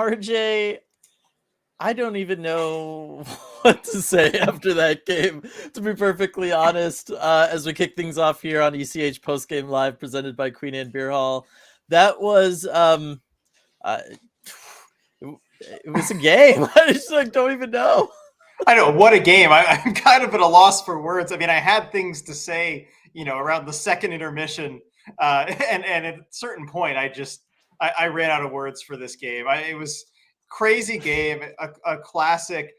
RJ, I don't even know what to say after that game, to be perfectly honest. As we kick things off here on ECH Postgame Live, presented by Queen Anne Beer Hall, that was uh, it was a game. I just don't even know. I know, what a game. I'm kind of at a loss for words. I mean, I had things to say, around the second intermission, and at a certain point, I ran out of words for this game. It was crazy game, a classic.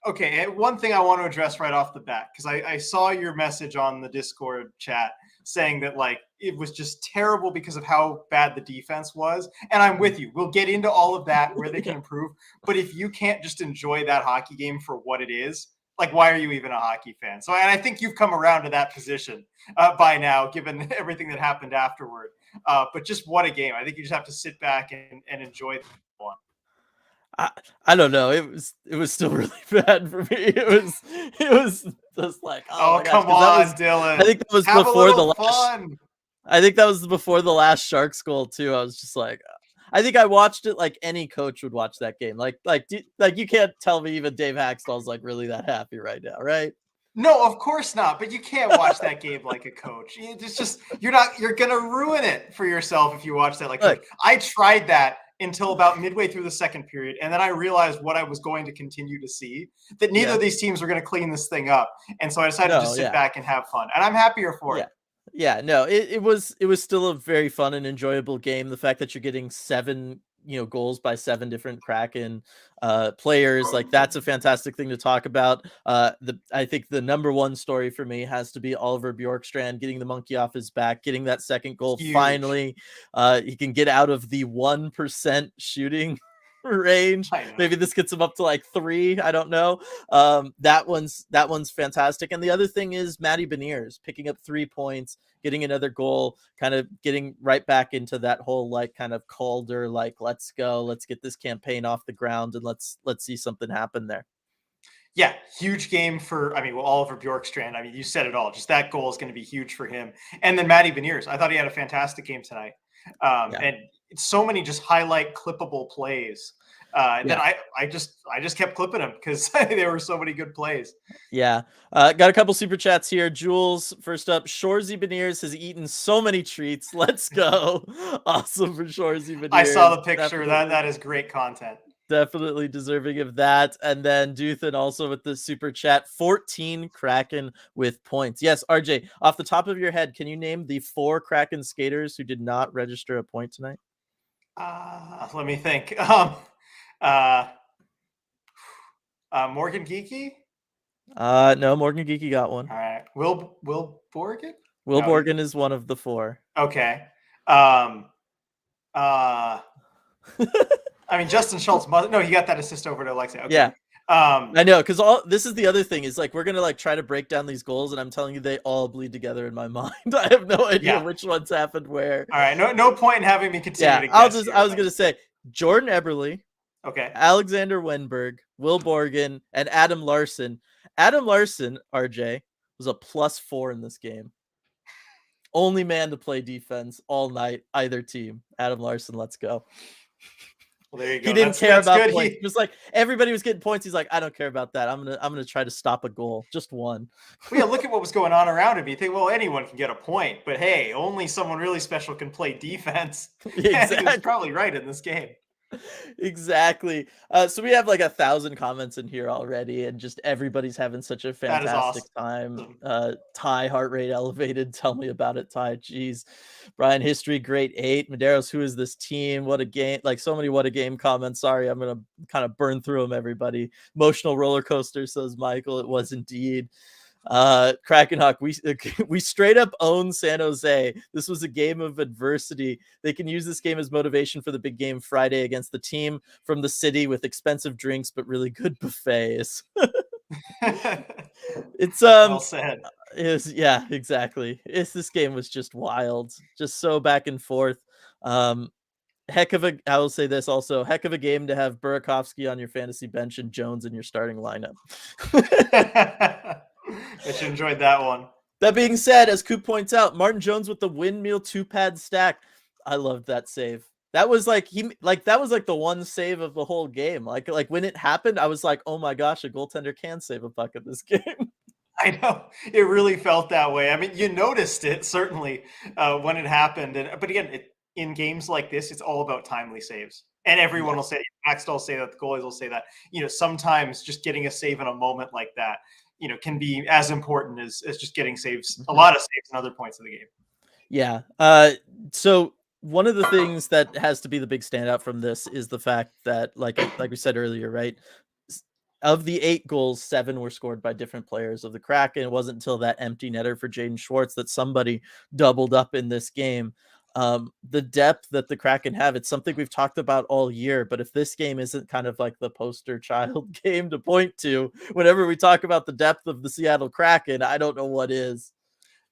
Okay, one thing I want to address right off the bat, because I saw your message on the Discord chat saying that it was just terrible because of how bad the defense was. And I'm with you. We'll get into all of that, where they can improve. But if you can't just enjoy that hockey game for what it is, why are you even a hockey fan? So, and I think you've come around to that position by now, given everything that happened afterward. But just what a game. I think you just have to sit back and enjoy the one. I don't know. It was still really bad for me. It was just like, oh my gosh, come on, Dylan. I think that was before the last. I think that was before the last Sharks goal too. I was just like, I think I watched it like any coach would watch that game. Like you can't tell me even Dave Haxtell's like really that happy right now, right? No, of course not. But you can't watch that game like a coach. It's just you're gonna ruin it for yourself if you watch that like coach. I tried that until about midway through the second period, and then I realized what I was going to continue to see, that neither of these teams were going to clean this thing up, and so I decided to just sit back and have fun, and I'm happier for it. Yeah, no, it was still a very fun and enjoyable game. The fact that you're getting 7 goals by 7 different Kraken players, like that's a fantastic thing to talk about. I think the number one story for me has to be Oliver Bjorkstrand getting the monkey off his back, getting that second goal. Huge. Finally. He can get out of the 1% shooting range. Maybe this gets him up to like 3. I don't know. That one's fantastic. And the other thing is Matty Beniers picking up 3 points, getting another goal, kind of getting right back into that whole like kind of Calder, like let's go, let's get this campaign off the ground and let's see something happen there. Yeah, huge game for, Oliver Bjorkstrand. You said it all. Just that goal is going to be huge for him. And then Matty Beniers, I thought he had a fantastic game tonight. And so many just highlight clippable plays that I just kept clipping them because there were so many good plays. Yeah. Got a couple super chats here. Jules, first up, Shorzy Beniers has eaten so many treats. Let's go. Awesome for Shorzy Beniers. I saw the picture. That is great content. Definitely deserving of that. And then Duthan also with the super chat, 14 Kraken with points. Yes, RJ, off the top of your head, can you name the 4 Kraken skaters who did not register a point tonight? Let me think. Morgan Geekie? No, Morgan Geekie got one. All right. Will Borgen? Will Borgen is one of the 4. Okay. Justin Schultz he got that assist over to Alexei. Okay. Yeah. I know, because this is the other thing is like we're gonna like try to break down these goals, and I'm telling you they all bleed together in my mind. I have no idea which ones happened where. All right, no point in having me continue. I was gonna say Jordan Eberle, okay, Alexander Wenberg, Will Borgen, and Adam Larson. Adam Larson, RJ, was a +4 in this game. Only man to play defense all night, either team. Adam Larson, let's go. Well, there you go. He didn't care about points. He was like, everybody was getting points. He's like, I don't care about that. I'm gonna try to stop a goal, just one. Well, yeah, look at what was going on around him. You think, well, anyone can get a point, but hey, only someone really special can play defense. Exactly. He was probably right in this game. Exactly. So we have like 1,000 comments in here already, and just everybody's having such a fantastic time. Ty, heart rate elevated. Tell me about it, Ty. Jeez. Brian, history, great 8. Medeiros, who is this team? What a game. Like so many what a game comments. Sorry, I'm going to kind of burn through them, everybody. Emotional roller coaster, says Michael. It was indeed. Krakenhawk, we straight up own San Jose. This was a game of adversity. They can use this game as motivation for the big game Friday against the team from the city with expensive drinks but really good buffets. It's well said. Yeah, exactly. This game was just wild, just so back and forth. I will say this also, heck of a game to have Burakovsky on your fantasy bench and Jones in your starting lineup. Bet you enjoyed that one. That being said, as Coop points out, Martin Jones with the windmill 2-pad stack. I loved that save. That was like that was like the one save of the whole game. Like when it happened, I was like, oh my gosh, a goaltender can save a puck in this game. I know it really felt that way. I mean, you noticed it certainly when it happened, but again, in games like this, it's all about timely saves, and everyone Yeah. will say, Max will say that, the goalies will say that. Sometimes just getting a save in a moment like that, can be as important as just getting saves, a Mhm. lot of saves in other points of the game. Yeah. So one of the things that has to be the big standout from this is the fact that, like we said earlier, right? s- Of the 8 goals, 7 were scored by different players of the Kraken. It wasn't until that empty netter for Jaden Schwartz that somebody doubled up in this game. The depth that the Kraken have, it's something we've talked about all year. But if this game isn't kind of like the poster child game to point to whenever we talk about the depth of the Seattle Kraken, I don't know what is.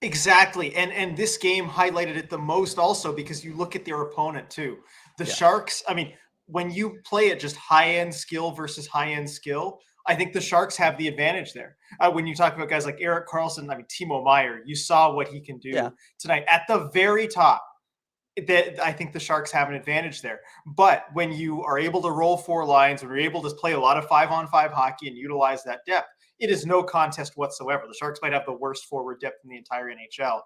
Exactly. And this game highlighted it the most also because you look at their opponent too. The Yeah. Sharks, I mean, when you play it just high-end skill versus high-end skill, I think the Sharks have the advantage there. When you talk about guys like Eric Carlson, I mean, Timo Meyer, you saw what he can Yeah. do tonight at the very top. That I think the Sharks have an advantage there. But when you are able to roll 4 lines, when you're able to play a lot of 5-on-5 hockey and utilize that depth, it is no contest whatsoever. The Sharks might have the worst forward depth in the entire NHL,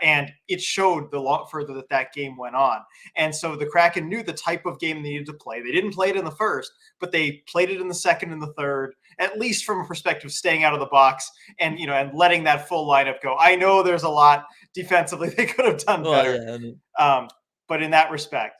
and it showed the lot further that game went on. And so the Kraken knew the type of game they needed to play. They didn't play it in the first, but they played it in the second and the third, at least from a perspective of staying out of the box and letting that full lineup go. I know there's a lot defensively they could have done Well, better, yeah. but in that respect,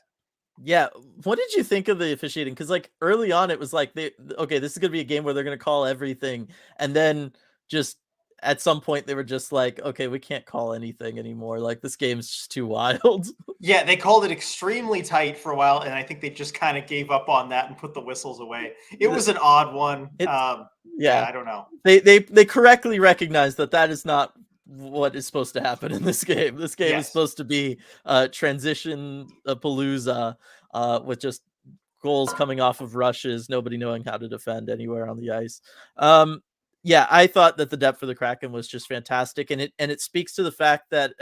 Yeah, what did you think of the officiating? Because like early on, it was like okay, this is gonna be a game where they're gonna call everything, and then just at some point they were just like, okay, we can't call anything anymore. Like this game's just too wild. yeah, they called it extremely tight for a while, and I think they just kind of gave up on that and put the whistles away. It The- was an odd one. it's Yeah, yeah, I don't know. they correctly recognize that that is not what is supposed to happen in this game. This game is Yes. supposed to be transition a palooza with just goals coming off of rushes, nobody knowing how to defend anywhere on the ice. Um, yeah, I thought that the depth for the Kraken was just fantastic, and it speaks to the fact that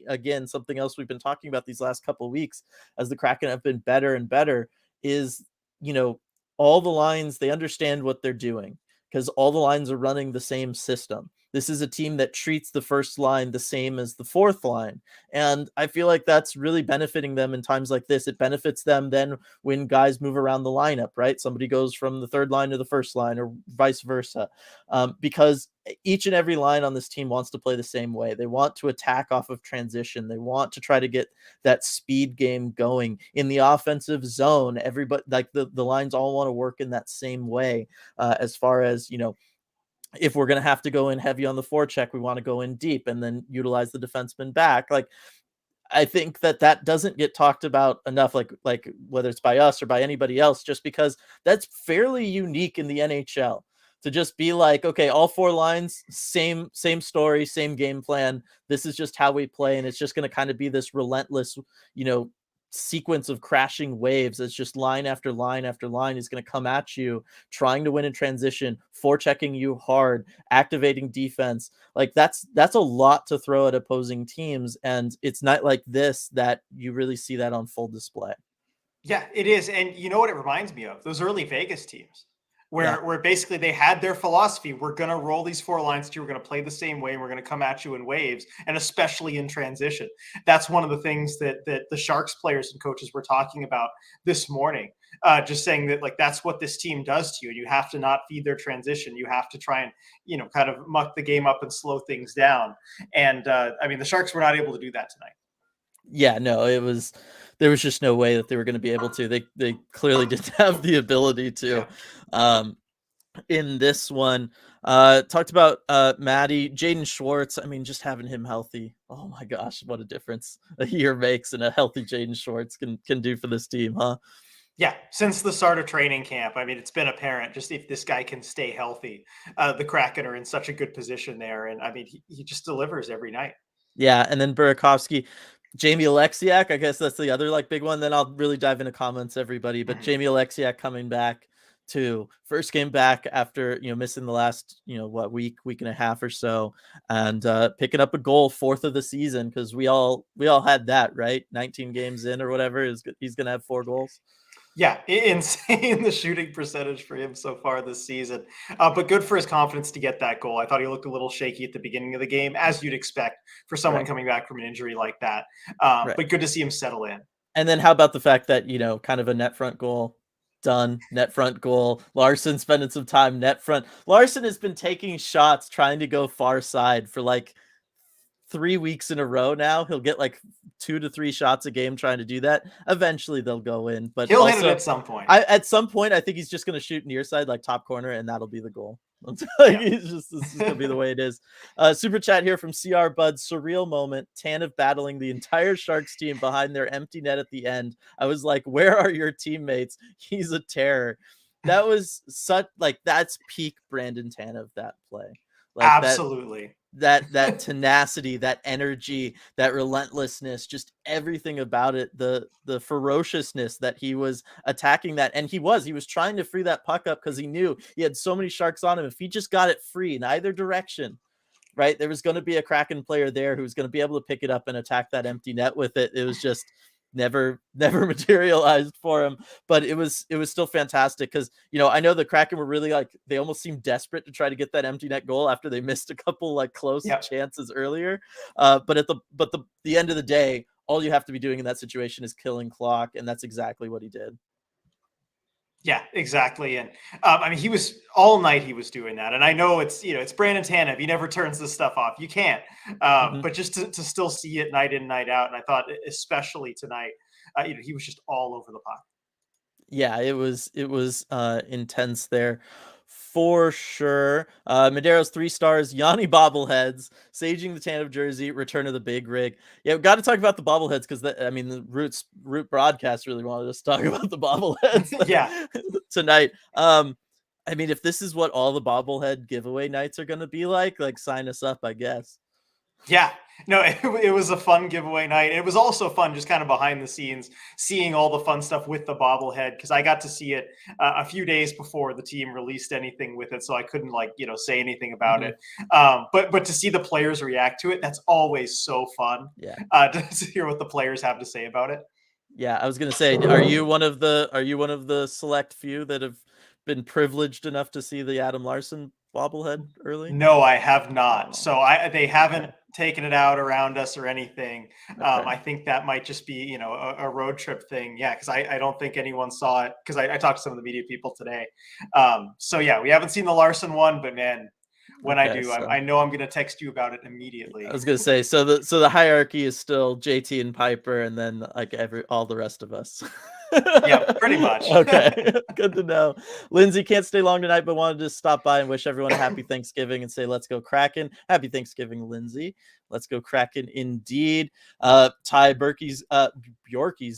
again, something else we've been talking about these last couple of weeks as the Kraken have been better and better is you know all the lines, they understand what they're doing because all the lines are running the same system. This is a team that treats the first line the same as the fourth line. And I feel like that's really benefiting them in times like this. It benefits them then when guys move around the lineup, right? Somebody goes from the third line to the first line or vice versa. Because each and every line on this team wants to play the same way. They want to attack off of transition. They want to try to get that speed game going in the offensive zone. Everybody, like the lines all want to work in that same way as far as, if we're going to have to go in heavy on the forecheck, we want to go in deep and then utilize the defenseman back. Like I think that that doesn't get talked about enough, like whether it's by us or by anybody else, just because that's fairly unique in the NHL to just be like, okay, all 4 lines, same story, same game plan. This is just how we play, and it's just going to kind of be this relentless, you know, sequence of crashing waves. It's just line after line after line is going to come at you, trying to win in transition, forechecking you hard, activating defense. Like that's a lot to throw at opposing teams, and it's not like this that you really see that on full display. Yeah, it is. And you know what it reminds me of? Those early Vegas teams Yeah. where basically they had their philosophy. We're gonna roll these 4 lines to you, we're gonna play the same way, and we're gonna come at you in waves, and especially in transition. That's one of the things that the Sharks players and coaches were talking about this morning. Just saying that like that's what this team does to you. You have to not feed their transition. You have to try and kind of muck the game up and slow things down. And I mean the Sharks were not able to do that tonight. Yeah, no, there was just no way that they were going to be able to. They clearly didn't have the ability to. Yeah. Um, in this one, talked about Maddie, Jaden Schwartz. I mean, just having him healthy. Oh my gosh, what a difference a year makes, and a healthy Jaden Schwartz can do for this team, huh? Yeah, since the start of training camp, I mean, it's been apparent just if this guy can stay healthy, the Kraken are in such a good position there. And I mean, he just delivers every night. Yeah, and then Burakovsky, Jamie Alexiak. I guess that's the other like big one. Then I'll really dive into comments, everybody. But Mhm. Jamie Alexiak coming back too. First game back after missing the last week and a half or so, and picking up a goal, fourth of the season, because we all had that, right? 19 games in or whatever, he's gonna have 4 goals. Yeah, insane the shooting percentage for him so far this season. But good for his confidence to get that goal. I thought he looked a little shaky at the beginning of the game, as you'd expect for someone Right. coming back from an injury like that. Right. But good to see him settle in. And then how about the fact that, kind of a net front goal, done, net front goal. Larson spending some time net front. Larson has been taking shots trying to go far side for like 3 weeks in a row now. He'll get like 2 to 3 shots a game trying to do that. Eventually they'll go in, but He'll hit it also at some point. at some point I think he's just going to shoot near side, like top corner, and that'll be the goal. Like, Yeah. this is gonna be the way it is. Super chat here from CR Bud. Surreal moment. Tanev battling the entire Sharks team behind their empty net at the end. I was like, where are your teammates? He's a terror. That was such that's peak Brandon Tanev, that play. Like Absolutely. that tenacity, that energy, that relentlessness, just everything about it, the ferociousness that he was attacking that. And he was trying to free that puck up because he knew he had so many Sharks on him. If he just got it free in either direction, right, there was going to be a Kraken player there who was going to be able to pick it up and attack that empty net with it. It was just never materialized for him, but it was still fantastic because I know the Kraken were really they almost seemed desperate to try to get that empty net goal after they missed a couple close chances earlier. But at the end of the day, all you have to be doing in that situation is killing clock, and that's exactly what he did. Yeah, exactly. And I mean, he was all night. He was doing that, and I know it's Brandon Tanev. He never turns this stuff off. You can't. But just to still see it night in, night out, and I thought especially tonight, he was just all over the puck. Yeah, it was intense there for sure. Madero's 3 stars, Yanni bobbleheads, saging the Tanev jersey, return of the big rig. Yeah, we got to talk about the bobbleheads because the Root broadcast really wanted us to talk about the bobbleheads Yeah. tonight. I mean, if this is what all the bobblehead giveaway nights are going to be like sign us up, I guess. Yeah, no, it was a fun giveaway night. It was also fun just kind of behind the scenes, seeing all the fun stuff with the bobblehead, because I got to see it a few days before the team released anything with it, so I couldn't say anything about it. But to see the players react to it, that's always so fun. Yeah, to hear what the players have to say about it. Yeah, I was gonna say, are you one of the select few that have been privileged enough to see the Adam Larson bobblehead early? No, I have not. Oh, So they haven't taken it out around us or anything. okay. I think that might just be, a road trip thing. Yeah, because I don't think anyone saw it because I talked to some of the media people today. So yeah, we haven't seen the Larson one, but man, when I do, so I know I'm going to text you about it immediately. I was gonna say, so the hierarchy is still JT and Piper, and then all the rest of us. Yeah, pretty much. Okay, good to know. Lindsay can't stay long tonight, but wanted to stop by and wish everyone a happy Thanksgiving and say, let's go Kraken. Happy Thanksgiving, Lindsay. Let's go Kraken indeed. Ty Bjorky's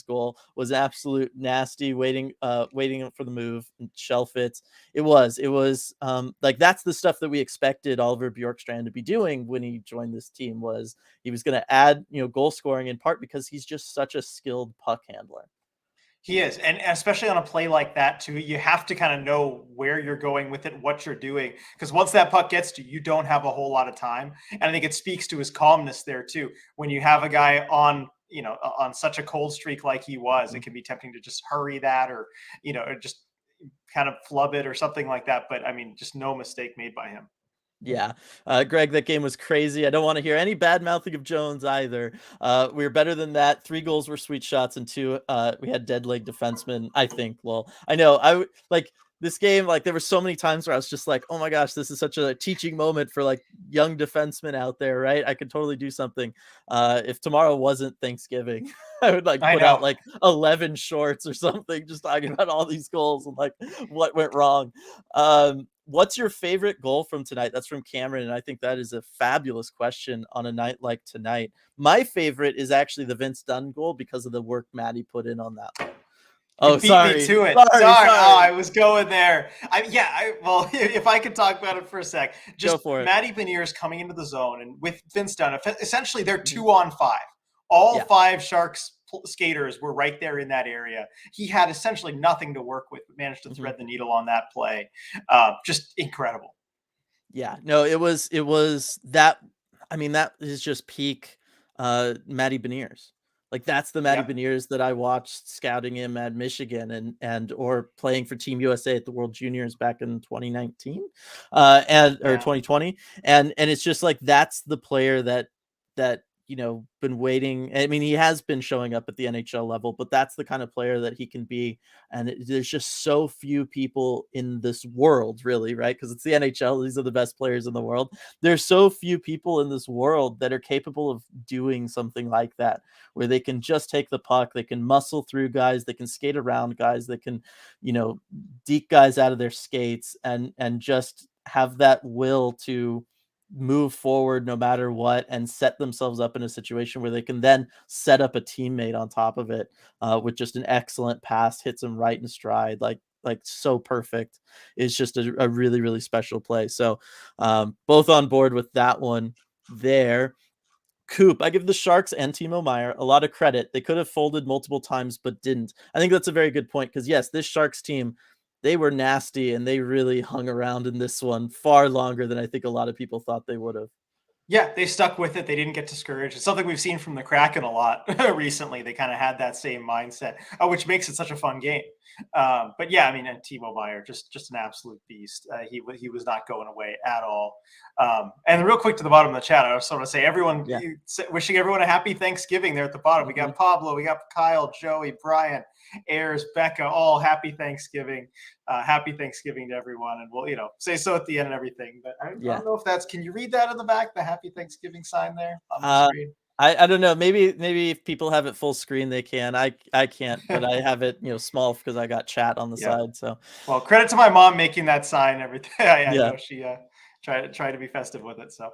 goal was absolute nasty, waiting for the move and shelf it. It was that's the stuff that we expected Oliver Bjorkstrand to be doing when he joined this team. Was he was going to add goal scoring, in part because he's just such a skilled puck handler. He is. And especially on a play like that, too, you have to kind of know where you're going with it, what you're doing. Because once that puck gets to you, you don't have a whole lot of time. And I think it speaks to his calmness there, too. When you have a guy on such a cold streak like he was, it can be tempting to just hurry that or just kind of flub it or something like that. But I mean, just no mistake made by him. Yeah. Greg, that game was crazy. I don't want to hear any bad mouthing of Jones either. We were better than that. 3 goals were sweet shots, and 2, we had dead leg defensemen, I think. Well, I know this game, there were so many times where I was just like, oh my gosh, this is such a teaching moment for young defensemen out there, right? I could totally do something. If tomorrow wasn't Thanksgiving, I would put out 11 shorts or something, just talking about all these goals and what went wrong. What's your favorite goal from tonight? That's from Cameron, and I think that is a fabulous question on a night like tonight. My favorite is actually the Vince Dunn goal because of the work Maddie put in on that one. Oh, sorry. Me to it. Sorry. Oh, I was going there. Well, if I could talk about it for a sec, just go for it. Matty Beniers coming into the zone, and with Vince Dunn, essentially they're 2-on-5. All 5 Sharks skaters were right there in that area. He had essentially nothing to work with, but managed to thread the needle on that play. Just incredible. Yeah, no, it was that. I mean, that is just peak Matty Beniers. Like that's the Matty Yep. Beniers that I watched scouting him at Michigan and or playing for Team USA at the World Juniors back in 2019 and or Yeah. 2020. And it's just like that's the player that been waiting. I mean, he has been showing up at the NHL level, but that's the kind of player that he can be. And there's just so few people in this world, really, right? Because it's the NHL. These are the best players in the world. There's so few people in this world that are capable of doing something like that, where they can just take the puck, they can muscle through guys, they can skate around guys, they can, deke guys out of their skates and just have that will to move forward no matter what and set themselves up in a situation where they can then set up a teammate on top of it with just an excellent pass, hits him right in stride, like so perfect. It's just a really, really special play. So both on board with that one there. Coop, I give the Sharks and Timo Meyer a lot of credit. They could have folded multiple times, but didn't. I think that's a very good point because, yes, this Sharks team, they were nasty and they really hung around in this one far longer than I think a lot of people thought they would have. Yeah, they stuck with it. They didn't get discouraged. It's something we've seen from the Kraken a lot recently. They kind of had that same mindset, which makes it such a fun game. But yeah, I mean, and Timo Meyer, just an absolute beast. He was not going away at all. And real quick to the bottom of the chat, I just want to say everyone wishing everyone a happy Thanksgiving there at the bottom. We got Pablo, we got Kyle, Joey, Brian, Ayers, Becca, all happy Thanksgiving. Happy Thanksgiving to everyone, and we'll say so at the end and everything. But I don't know if that's. Can you read that in the back? The Happy Thanksgiving sign there on the screen. I don't know. Maybe if people have it full screen, they can. I can't, but I have it small because I got chat on the side. So well, credit to my mom making that sign every day. I know she tried to be festive with it. So.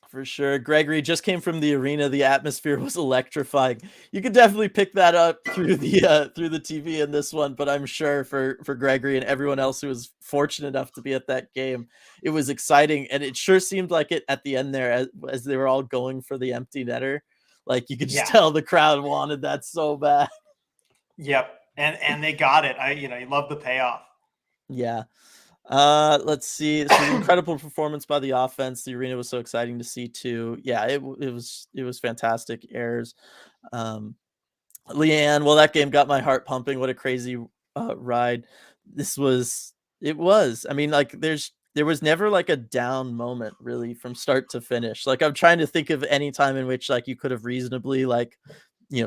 For sure. Gregory just came from the arena. The atmosphere was electrifying. You could definitely pick that up through the TV in this one, but I'm sure for Gregory and everyone else who was fortunate enough to be at that game, it was exciting. And it sure seemed like it at the end there as they were all going for the empty netter. Like you could just tell the crowd wanted that so bad. Yep. And they got it. You love the payoff. Yeah. Let's see. This was an incredible performance by the offense. The arena was so exciting to see too. Yeah, it was fantastic. Errors. Leanne, well, that game got my heart pumping. What a crazy ride. It was. I mean, like there was never like a down moment really from start to finish. Like I'm trying to think of any time in which like you could have reasonably like,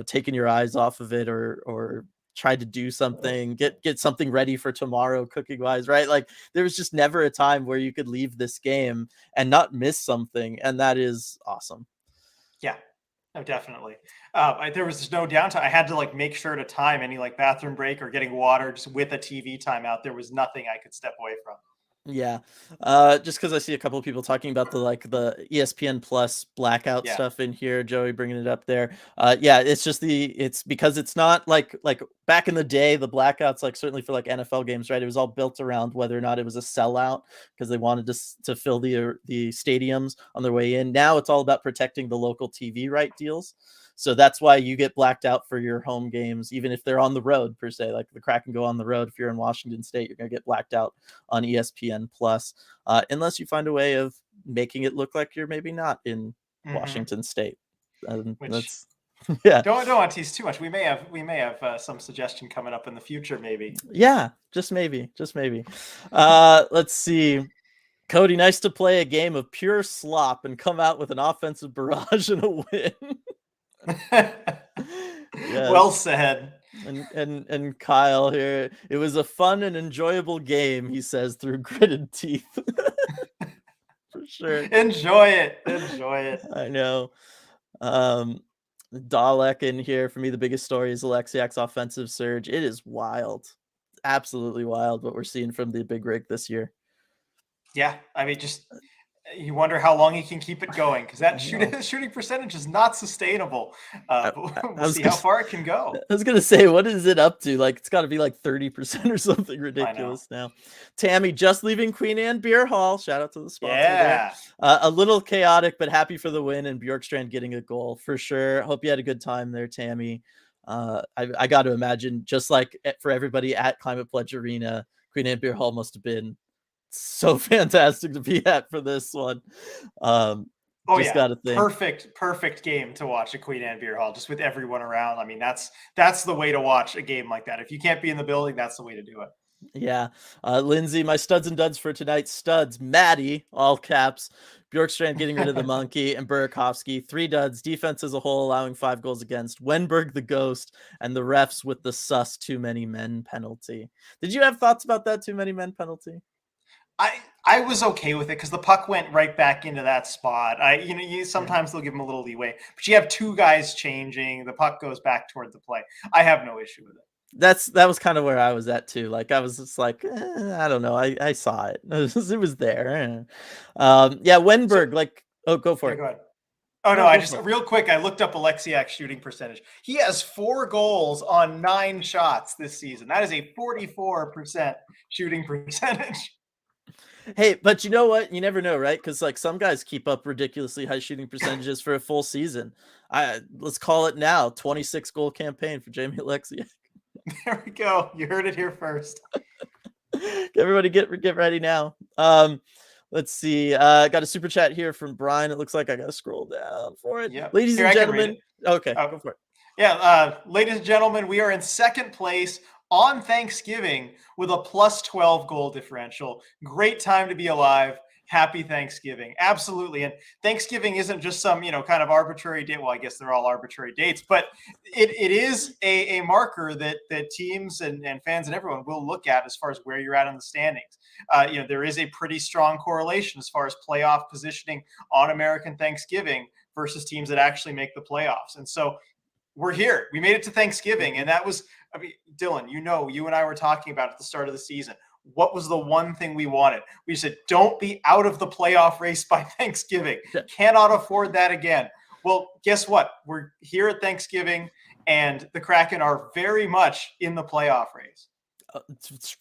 taken your eyes off of it or tried to do something, get something ready for tomorrow cooking wise, right? Like there was just never a time where you could leave this game and not miss something. And that is awesome. Yeah, no, definitely. There was just no downtime. I had to like make sure to time any like bathroom break or getting water just with a TV timeout. There was nothing I could step away from. Yeah. Just because I see a couple of people talking about the ESPN Plus blackout stuff in here, Joey bringing it up there. Yeah, it's because it's not like back in the day, the blackouts, like certainly for like NFL games, right? It was all built around whether or not it was a sellout because they wanted to fill the stadiums on their way in. Now it's all about protecting the local TV right deals. So that's why you get blacked out for your home games, even if they're on the road per se. Like the Kraken go on the road. If you're in Washington State, you're going to get blacked out on ESPN Plus, unless you find a way of making it look like you're maybe not in Washington State. That's don't want to tease too much. We may have some suggestion coming up in the future, maybe. Yeah, just maybe. Let's see. Cody, nice to play a game of pure slop and come out with an offensive barrage and a win. Yes. Well said. And Kyle here, it was a fun and enjoyable game, he says through gritted teeth. For sure. Enjoy it. I know. Dalek in here, for me, the biggest story is Alexiak's offensive surge. It is wild. Absolutely wild what we're seeing from the big rig this year. Yeah, I mean, just you wonder how long he can keep it going because that shooting percentage is not sustainable. We'll see how far it can go. I was gonna say, what is it up to? Like, it's got to be like 30% or something ridiculous now. Tammy just leaving Queen Anne Beer Hall. Shout out to the sponsor. Yeah, there. A little chaotic, but happy for the win and Bjorkstrand getting a goal for sure. Hope you had a good time there, Tammy. I got to imagine, just like for everybody at Climate Pledge Arena, Queen Anne Beer Hall must have been so fantastic to be at for this one. Oh Just yeah, got to think. perfect game to watch at Queen Anne Beer Hall, just with everyone around. I mean, that's the way to watch a game like that. If you can't be in the building, that's the way to do it. Yeah. Lindsay, my studs and duds for tonight. Studs, Maddie, all caps. Bjorkstrand getting rid of the monkey, and Burakovsky. 3 duds. Defense as a whole, allowing 5 goals against. Wenberg the ghost, and the refs with the sus too many men penalty. Did you have thoughts about that too many men penalty? I was okay with it because the puck went right back into that spot. Sometimes they'll give them a little leeway, but you have 2 guys changing. The puck goes back toward the play. I have no issue with it. That was kind of where I was at too. Like I was just like, I don't know. I saw it. It was there. Yeah, So Wenberg. Like, oh, go for yeah, it. go ahead. Oh no, No, I go just for it. real quick I looked up Alexiak's shooting percentage. He has 4 goals on 9 shots this season. That is a 44% shooting percentage. Hey, but you know what? You never know, right? Because like some guys keep up ridiculously high shooting percentages for a full season. Let's call it now. 26 goal campaign for Jamie Alexiak. There we go. You heard it here first. Everybody get ready now. Let's see. Got a super chat here from Brian. It looks like I gotta scroll down for it. Yep. Ladies Here, and I can read gentlemen. it. Okay, Oh, go for it. yeah. Ladies and gentlemen, we are in second place on Thanksgiving with a plus 12 goal differential. Great time to be alive. Happy Thanksgiving. Absolutely. And Thanksgiving isn't just some, kind of arbitrary date. Well, I guess they're all arbitrary dates, but it is a marker that teams and fans and everyone will look at as far as where you're at in the standings. There is a pretty strong correlation as far as playoff positioning on American Thanksgiving versus teams that actually make the playoffs. And so we're here. We made it to Thanksgiving. And that was, I mean, Dylan, you and I were talking about at the start of the season. What was the one thing we wanted? We said, don't be out of the playoff race by Thanksgiving. Cannot afford that again. Well, guess what? We're here at Thanksgiving, and the Kraken are very much in the playoff race.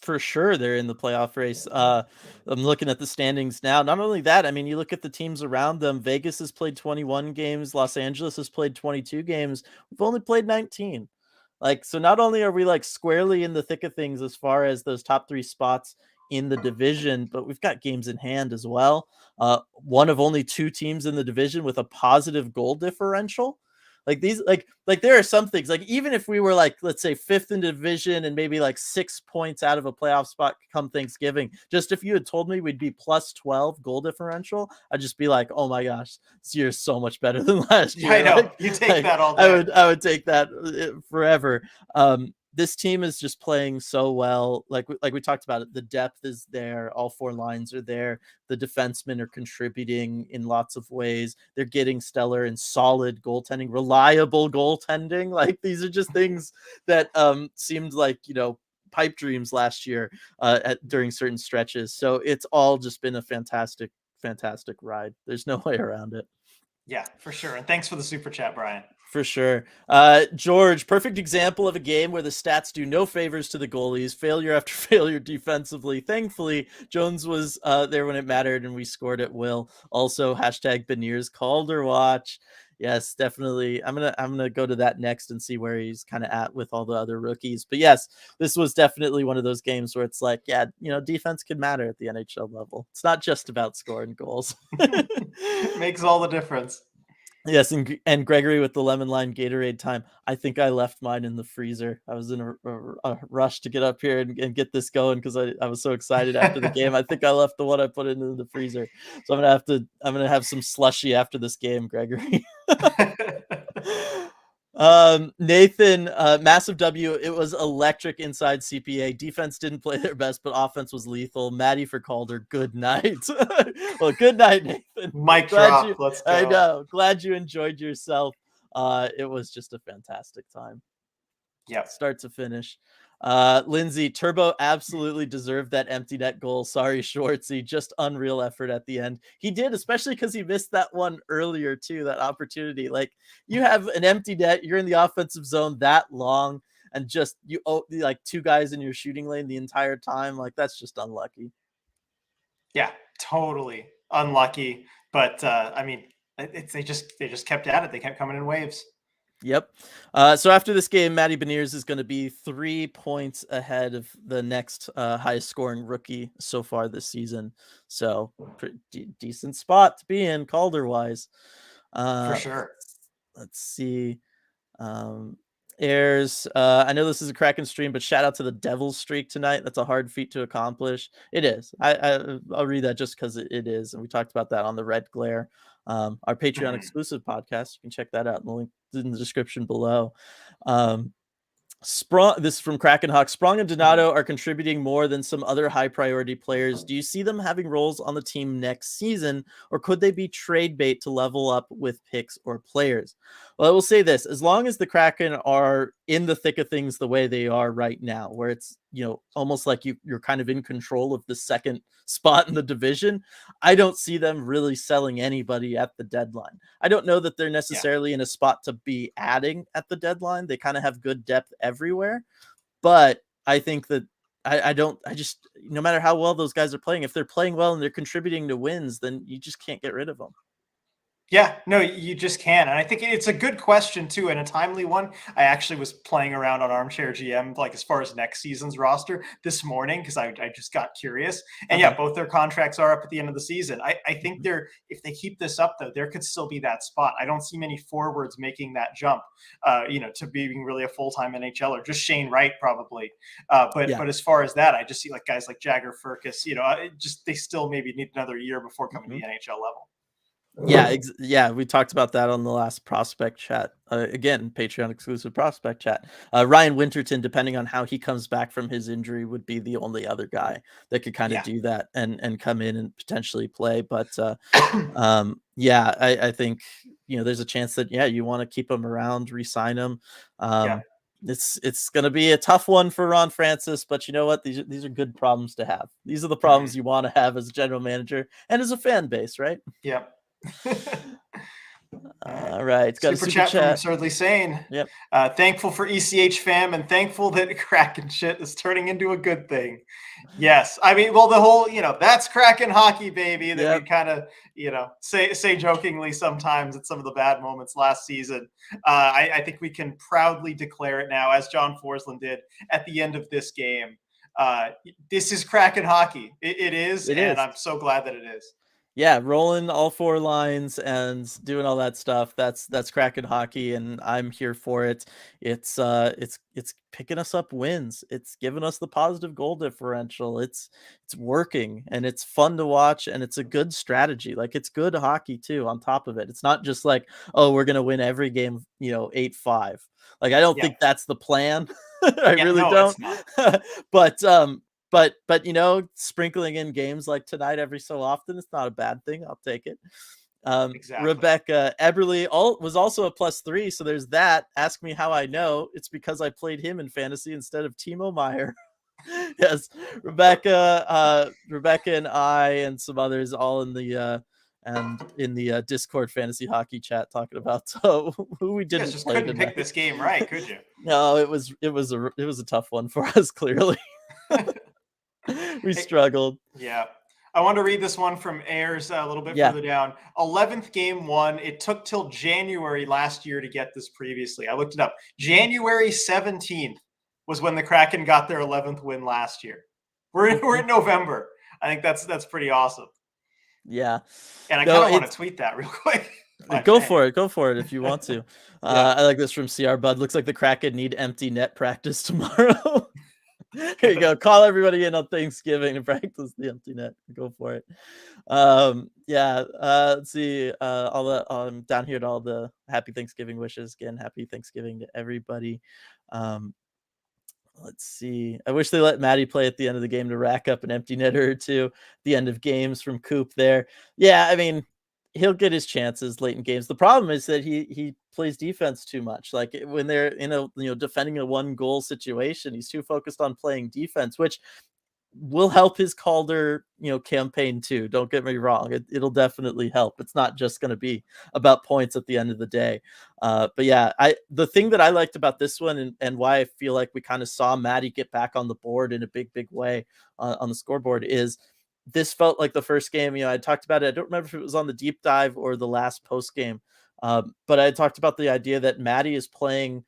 For sure, they're in the playoff race. I'm looking at the standings now. Not only that, I mean, you look at the teams around them. Vegas has played 21 games. Los Angeles has played 22 games. We've only played 19. Like, so not only are we like squarely in the thick of things as far as those top 3 spots in the division, but we've got games in hand as well. One of only 2 teams in the division with a positive goal differential. Like these, like there are some things, like even if we were like, let's say 5th in division and maybe like 6 points out of a playoff spot come Thanksgiving, just if you had told me we'd be plus 12 goal differential, I'd just be like, oh my gosh, this year's so much better than last Yeah, I year. know. You take that all day. I would take that forever. This team is just playing so well. Like we talked about it, the depth is there. All 4 lines are there. The defensemen are contributing in lots of ways. They're getting stellar and solid goaltending, reliable goaltending. Like these are just things that seemed like, pipe dreams last year during certain stretches. So it's all just been a fantastic ride. There's no way around it. Yeah, for sure. And thanks for the super chat, Brian. For sure. George, perfect example of a game where the stats do no favors to the goalies, failure after failure defensively. Thankfully, Jones was there when it mattered and we scored at will. Also, hashtag Beniers Calder watch. Yes, definitely. I'm gonna go to that next and see where he's kind of at with all the other rookies. But yes, this was definitely one of those games where it's like, yeah, defense can matter at the NHL level. It's not just about scoring goals. Makes all the difference. Yes, and Gregory with the lemon lime Gatorade time. I think I left mine in the freezer. I was in a rush to get up here and get this going because I was so excited after the game. I think I left the one I put into the freezer. So I'm gonna have some slushy after this game, Gregory. Nathan, massive W. It was electric inside CPA. Defense didn't play their best, but offense was lethal. Maddie for Calder. Good night. Well, good night, Nathan. Mic drop. Let's go. I know. Glad you enjoyed yourself. It was just a fantastic time. Yep. Start to finish. Lindsay, Turbo absolutely deserved that empty net goal. Sorry, Schwartzy. Just unreal effort at the end. He did, especially because he missed that one earlier, too, that opportunity. Like, you have an empty net, you're in the offensive zone that long, and just you like 2 guys in your shooting lane the entire time. Like, that's just unlucky. Yeah, totally unlucky. But I mean, they just kept at it. They kept coming in waves. Yep. So after this game, Matty Beniers is going to be 3 points ahead of the next highest scoring rookie so far this season. So decent spot to be in Calder wise. For sure. Let's see. Um, Airs. I know this is a Kraken stream, but shout out to the Devil's streak tonight. That's a hard feat to accomplish. It is. I'll read that just because it is, and we talked about that on the Red Glare, our Patreon exclusive podcast. You can check that out in the link in the description below. Sprung, this is from Kraken Hawk. Sprung and Donato are contributing more than some other high priority players. Do you see them having roles on the team next season, or could they be trade bait to level up with picks or players? Well, I will say this: as long as the Kraken are in the thick of things the way they are right now, where it's almost like you're kind of in control of the second spot in the division, I don't see them really selling anybody at the deadline. I don't know that they're necessarily in a spot to be adding at the deadline. They kind of have good depth everywhere, but I think that I just, no matter how well those guys are playing, if they're playing well and they're contributing to wins, then you just can't get rid of them. Yeah, no, you just can. And I think it's a good question too, and a timely one. I actually was playing around on Armchair GM, like as far as next season's roster this morning, because I just got curious. And yeah, both their contracts are up at the end of the season. I think if they keep this up though, there could still be that spot. I don't see many forwards making that jump, to being really a full-time NHLer. Just Shane Wright probably. But as far as that, I just see like guys like Jagger Firkus, they still maybe need another year before coming to the NHL level. Yeah, we talked about that on the last prospect chat. Again, Patreon exclusive prospect chat. Ryan Winterton, depending on how he comes back from his injury, would be the only other guy that could kind of do that and come in and potentially play. But I think there's a chance that you want to keep him around, re-sign him. It's going to be a tough one for Ron Francis, but you know what? These are good problems to have. These are the problems you want to have as a general manager and as a fan base, right? Yep. All right. It's got super a super chat from chat. Absurdly Sane. Yep. Thankful for ECH fam and thankful that Kraken shit is turning into a good thing. Yes. I mean, well, the whole, that's Kraken hockey, baby, that we kind of, say jokingly sometimes at some of the bad moments last season. I think we can proudly declare it now, as John Forsland did at the end of this game. This is Kraken hockey. It is. I'm so glad that it is. Yeah, rolling all 4 lines and doing all that stuff. That's Kraken hockey, and I'm here for it. It's picking us up wins. It's giving us the positive goal differential. It's working, and it's fun to watch, and it's a good strategy. Like, it's good hockey too on top of it. It's not just like, oh, we're gonna win every game, 8-5. Like, I don't think that's the plan. I really don't. But sprinkling in games like tonight every so often, it's not a bad thing. I'll take it. Exactly. Rebecca Eberly was also a +3, so there's that. Ask me how I know. It's because I played him in fantasy instead of Timo Meyer. Yes, Rebecca and I and some others all in the Discord fantasy hockey chat talking about who we didn't just play couldn't tonight. pick this game right, could you? No, it was a tough one for us, clearly. We struggled. Yeah. I want to read this one from Ayers a little bit further down. 11th game won. It took till January last year to get this previously. I looked it up. January 17th was when the Kraken got their 11th win last year. We're in November. I think that's pretty awesome. Yeah. And I kind of want to tweet that real quick. Go for it if you want to. I like this from CR Bud. Looks like the Kraken need empty net practice tomorrow. Here you go. Call everybody in on Thanksgiving to practice the empty net. Go for it. Let's see. All the down here to all the happy Thanksgiving wishes. Again, happy Thanksgiving to everybody. Let's see. I wish they let Matty play at the end of the game to rack up an empty netter or two. The end of games from Coop there. Yeah, I mean, he'll get his chances late in games. The problem is that he plays defense too much. Like, when they're in a defending a 1-goal situation, he's too focused on playing defense, which will help his Calder campaign too. Don't get me wrong. It'll definitely help. It's not just going to be about points at the end of the day. But yeah, the thing that I liked about this one and why I feel like we kind of saw Matty get back on the board in a big way on the scoreboard is this felt like the first game. I talked about it. I don't remember if it was on the deep dive or the last post game But I talked about the idea that Maddie is playing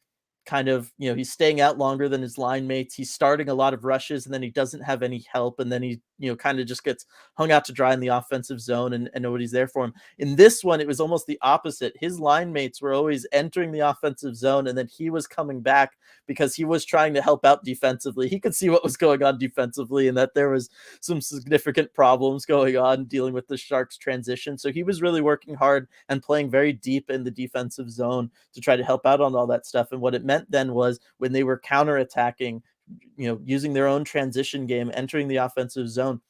kind of, he's staying out longer than his line mates. He's starting a lot of rushes and then he doesn't have any help. And then he, kind of just gets hung out to dry in the offensive zone and nobody's there for him. In this one, it was almost the opposite. His line mates were always entering the offensive zone and then he was coming back because he was trying to help out defensively. He could see what was going on defensively and that there was some significant problems going on dealing with the Sharks transition. So he was really working hard and playing very deep in the defensive zone to try to help out on all that stuff. And what it meant then was when they were counterattacking, using their own transition game, entering the offensive zone,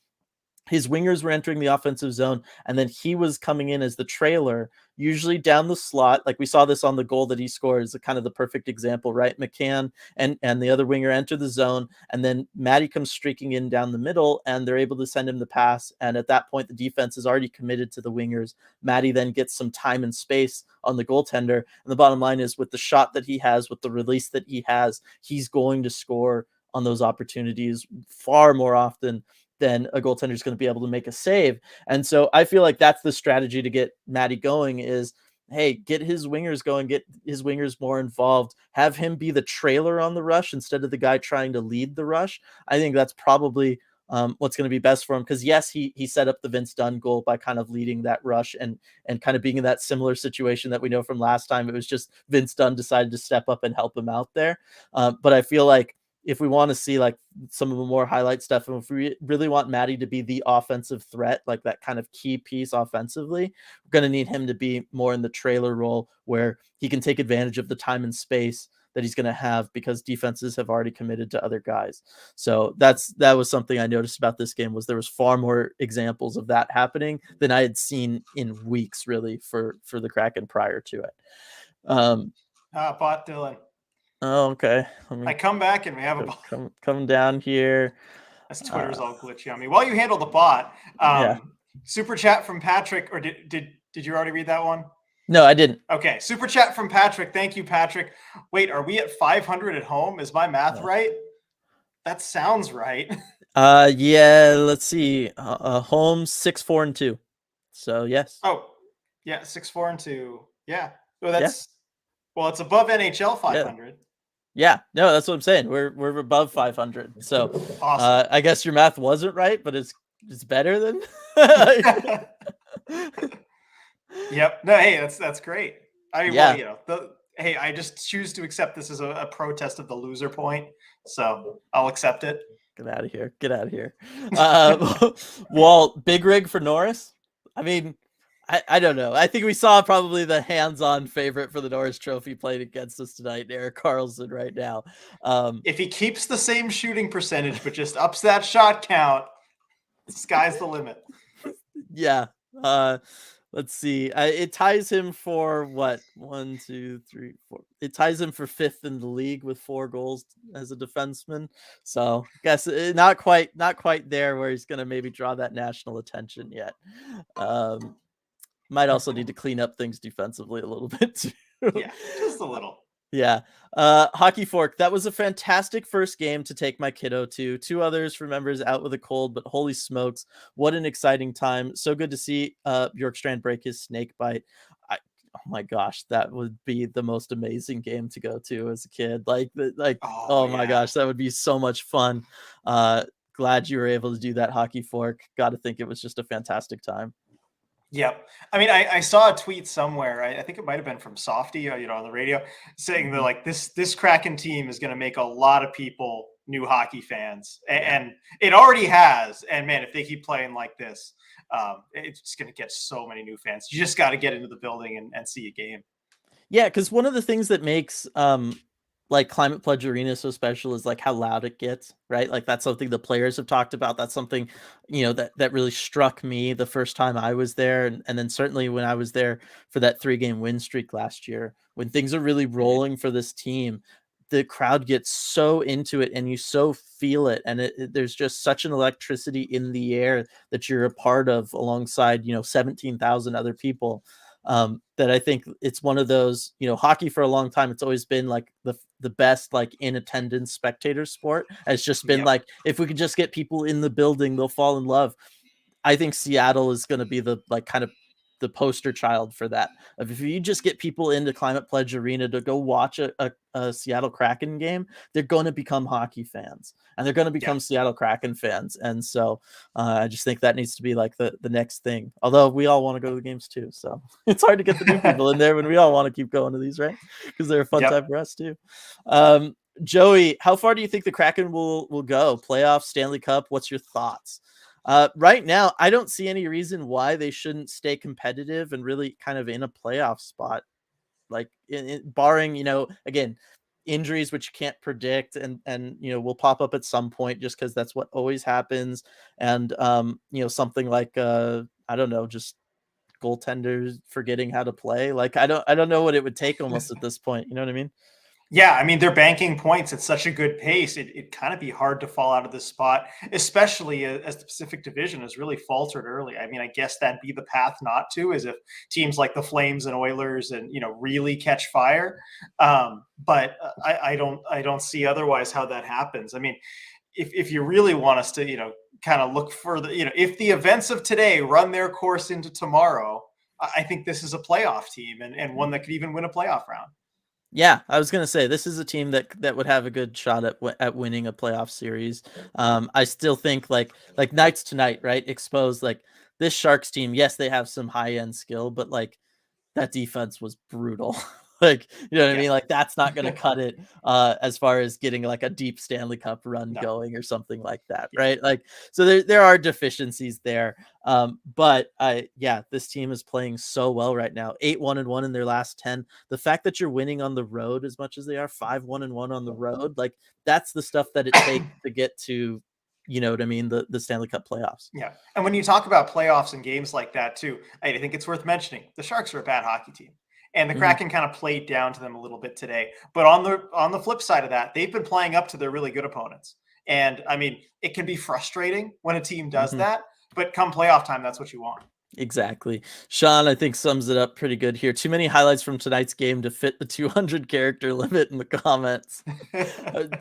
his wingers were entering the offensive zone, and then he was coming in as the trailer, usually down the slot. Like we saw this on the goal that he scored is kind of the perfect example, right? McCann and the other winger enter the zone, and then Matty comes streaking in down the middle, and they're able to send him the pass. And at that point, the defense is already committed to the wingers. Matty then gets some time and space on the goaltender. And the bottom line is with the shot that he has, with the release that he has, he's going to score on those opportunities far more often then a goaltender is going to be able to make a save. And so I feel like that's the strategy to get Matty going is, hey, get his wingers going, get his wingers more involved, have him be the trailer on the rush instead of the guy trying to lead the rush. I think that's probably what's going to be best for him. Because yes, he set up the Vince Dunn goal by kind of leading that rush and kind of being in that similar situation that we know from last time. It was just Vince Dunn decided to step up and help him out there. But I feel like if we want to see like some of the more highlight stuff, and if we really want Matty to be the offensive threat, like that kind of key piece offensively, we're going to need him to be more in the trailer role where he can take advantage of the time and space that he's going to have because defenses have already committed to other guys. So that was something I noticed about this game was there was far more examples of that happening than I had seen in weeks really for the Kraken prior to it. Bot Dylan. Oh, okay. I come back and we have a bot. Come down here. As Twitter's all glitchy on me. While you handle the bot, yeah. Super chat from Patrick, or did you already read that one? No, I didn't. Okay, super chat from Patrick. Thank you, Patrick. Wait, are we at 500 at home? Is my math right? That sounds right. Yeah. Let's see. Home 6-4-2. So yes. Oh, yeah, 6-4-2. Yeah. Well, that's well, it's above NHL 500. Yeah, no, that's what I'm saying. We're above 500. So awesome. I guess your math wasn't right, but it's better than. Yep. No, hey, that's great. I mean, well, hey, I just choose to accept this as a protest of the loser point, so I'll accept it. Get out of here. Get out of here. Well, big rig for Norris. I mean, I don't know. I think we saw probably the hands-on favorite for the Norris Trophy playing against us tonight, Erik Karlsson, right now. If he keeps the same shooting percentage but just ups that shot count, the sky's the limit. Yeah. Let's see. It ties him for what? 1, 2, 3, 4. It ties him for 5th in the league with 4 goals as a defenseman. So I guess not quite there where he's going to maybe draw that national attention yet. Might also need to clean up things defensively a little bit too. Yeah, just a little. Yeah. Hockey Fork, that was a fantastic first game to take my kiddo to. 2 others for members out with a cold, but holy smokes, what an exciting time. So good to see Bjorkstrand break his snake bite. Oh my gosh, that would be the most amazing game to go to as a kid. Oh my gosh, that would be so much fun. Glad you were able to do that, Hockey Fork. Got to think it was just a fantastic time. Yep. I mean, I saw a tweet somewhere. I think it might have been from Softy, on the radio, saying that like this Kraken team is going to make a lot of people new hockey fans, and it already has. And man, if they keep playing like this, it's just going to get so many new fans. You just got to get into the building and see a game. Yeah, because one of the things that makes like Climate Pledge Arena so special is like how loud it gets, right? Like that's something the players have talked about. That's something, that really struck me the first time I was there. And then certainly when I was there for that 3-game win streak last year, when things are really rolling for this team, the crowd gets so into it and you so feel it. And there's just such an electricity in the air that you're a part of alongside, 17,000 other people. That I think it's one of those, hockey for a long time, it's always been like the best, like in attendance spectator sport. It's just been like, if we could just get people in the building, they'll fall in love. I think Seattle is going to be the like kind of the poster child for that. If you just get people into Climate Pledge Arena to go watch a Seattle Kraken game, they're going to become hockey fans and they're going to become Seattle Kraken fans. And so I just think that needs to be like the next thing. Although we all want to go to the games too, so it's hard to get the new people in there when we all want to keep going to these, right? Because they're a fun time for us too. Joey, how far do you think the Kraken will go? Playoffs, Stanley Cup? What's your thoughts? Right now, I don't see any reason why they shouldn't stay competitive and really kind of in a playoff spot. Like barring, again, injuries, which you can't predict and, will pop up at some point just because that's what always happens. And, something like, I don't know, just goaltenders forgetting how to play. Like, I don't know what it would take almost at this point. You know what I mean? Yeah, I mean, they're banking points at such a good pace. It'd kind of be hard to fall out of this spot, especially as the Pacific Division has really faltered early. I mean, I guess that'd be the path not to, is if teams like the Flames and Oilers and really catch fire. But I don't see otherwise how that happens. I mean, if you really want us to kind of look further, if the events of today run their course into tomorrow, I think this is a playoff team and one that could even win a playoff round. Yeah, I was gonna say this is a team that would have a good shot at winning a playoff series. I still think like nights tonight, right? Exposed like this Sharks team. Yes, they have some high end skill, but like that defense was brutal. Like, you know what I mean? Like that's not going to cut it as far as getting like a deep Stanley Cup run going or something like that, right? Like, so there are deficiencies there. But this team is playing so well right now. 8-1-1 in their last 10. The fact that you're winning on the road as much as they are, 5-1-1 on the road, like that's the stuff that it takes to get to, you know what I mean, the Stanley Cup playoffs. Yeah. And when you talk about playoffs and games like that too, I think it's worth mentioning the Sharks are a bad hockey team. And the Kraken kind of played down to them a little bit today. But on the flip side of that, they've been playing up to their really good opponents. And I mean, it can be frustrating when a team does that, but come playoff time, that's what you want. Exactly. Sean, I think sums it up pretty good here. Too many highlights from tonight's game to fit the 200 character limit in the comments.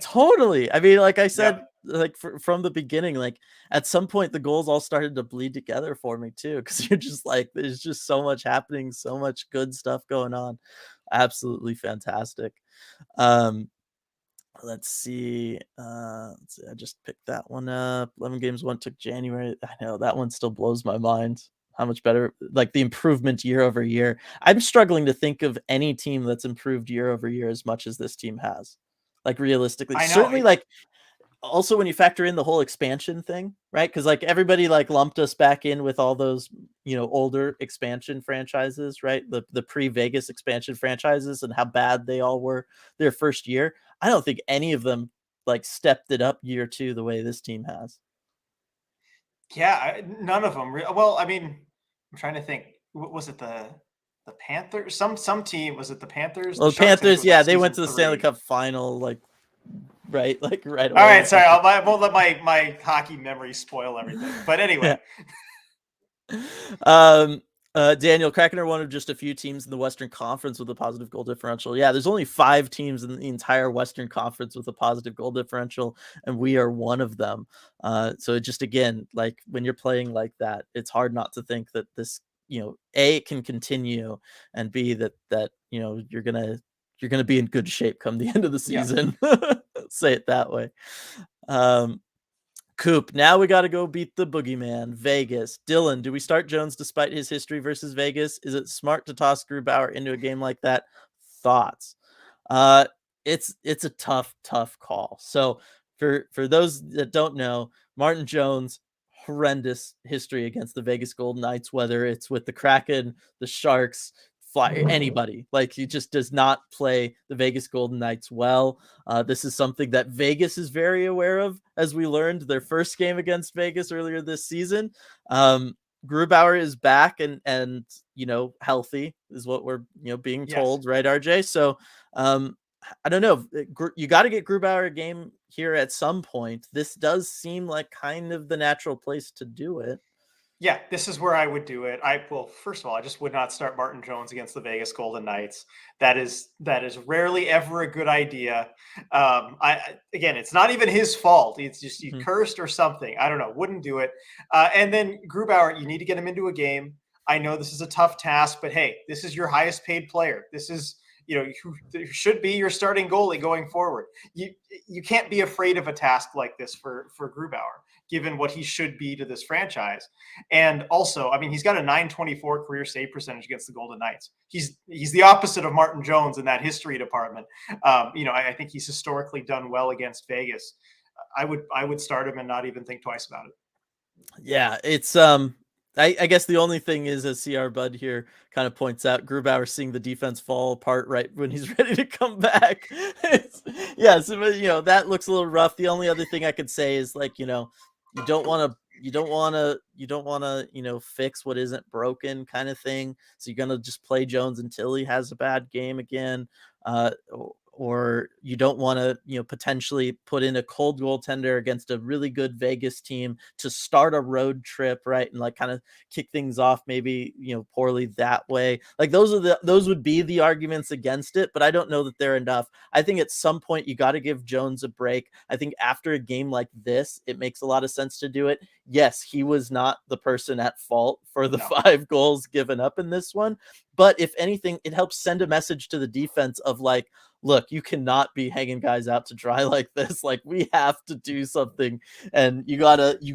Totally. I mean, like I said, like from the beginning, like at some point the goals all started to bleed together for me too, because you're just like, there's just so much happening, so much good stuff going on. Absolutely fantastic. Let's see. I just picked that one up. 11 games, one took January. I know that one still blows my mind. How much better, like the improvement year over year. I'm struggling to think of any team that's improved year over year as much as this team has. Like realistically, certainly like also when you factor in the whole expansion thing, right? Because like everybody like lumped us back in with all those, older expansion franchises, right? The pre-Vegas expansion franchises and how bad they all were their first year. I don't think any of them like stepped it up year two the way this team has. Yeah, none of them. Well, I mean, I'm trying to think. Was it the Panthers? Some team, was it the Panthers? Well, The Sharks, Panthers, like they went to the 3. Stanley Cup final, like right away. All right, sorry, I won't let my hockey memory spoil everything. But anyway. Daniel, Kraken are one of just a few teams in the Western Conference with a positive goal differential. Yeah, there's only 5 teams in the entire Western Conference with a positive goal differential, and we are one of them. So it just, again, like when you're playing like that, it's hard not to think that this, A, can continue, and B, that you're gonna be in good shape come the end of the season. Say it that way. Coop, now we got to go beat the boogeyman, Vegas. Dylan, do we start Jones despite his history versus Vegas? Is it smart to toss Grubauer into a game like that? Thoughts? It's a tough call. So for those that don't know, Martin Jones, horrendous history against the Vegas Golden Knights, whether it's with the Kraken, the Sharks, anybody. Like he just does not play the Vegas Golden Knights well. This is something that Vegas is very aware of, as we learned their first game against Vegas earlier this season. Grubauer is back and healthy is what we're being told, right, RJ? So I don't know. You got to get Grubauer a game here at some point. This does seem like kind of the natural place to do it. Yeah, this is where I would do it. First of all, I just would not start Martin Jones against the Vegas Golden Knights. That is rarely ever a good idea. Again, it's not even his fault. It's just you cursed or something. I don't know. Wouldn't do it. And then Grubauer, you need to get him into a game. I know this is a tough task, but hey, this is your highest paid player. This is, who should be your starting goalie going forward. You can't be afraid of a task like this for Grubauer, given what he should be to this franchise. And also, I mean, he's got a 924 career save percentage against the Golden Knights. He's the opposite of Martin Jones in that history department. I think he's historically done well against Vegas. I would start him and not even think twice about it. Yeah, it's I guess the only thing is, as CR Bud here kind of points out, Grubauer seeing the defense fall apart right when he's ready to come back. Yes, but that looks a little rough. The only other thing I could say is, like, you don't want to fix what isn't broken, kind of thing. So you're gonna just play Jones until he has a bad game again. Or you don't want to, potentially put in a cold goaltender against a really good Vegas team to start a road trip, right? And like kind of kick things off maybe, poorly that way. Like those would be the arguments against it, but I don't know that they're enough. I think at some point you got to give Jones a break. I think after a game like this, it makes a lot of sense to do it. Yes, he was not the person at fault for the 5 goals given up in this one, but if anything, it helps send a message to the defense of like, look, you cannot be hanging guys out to dry like this. Like, we have to do something, and you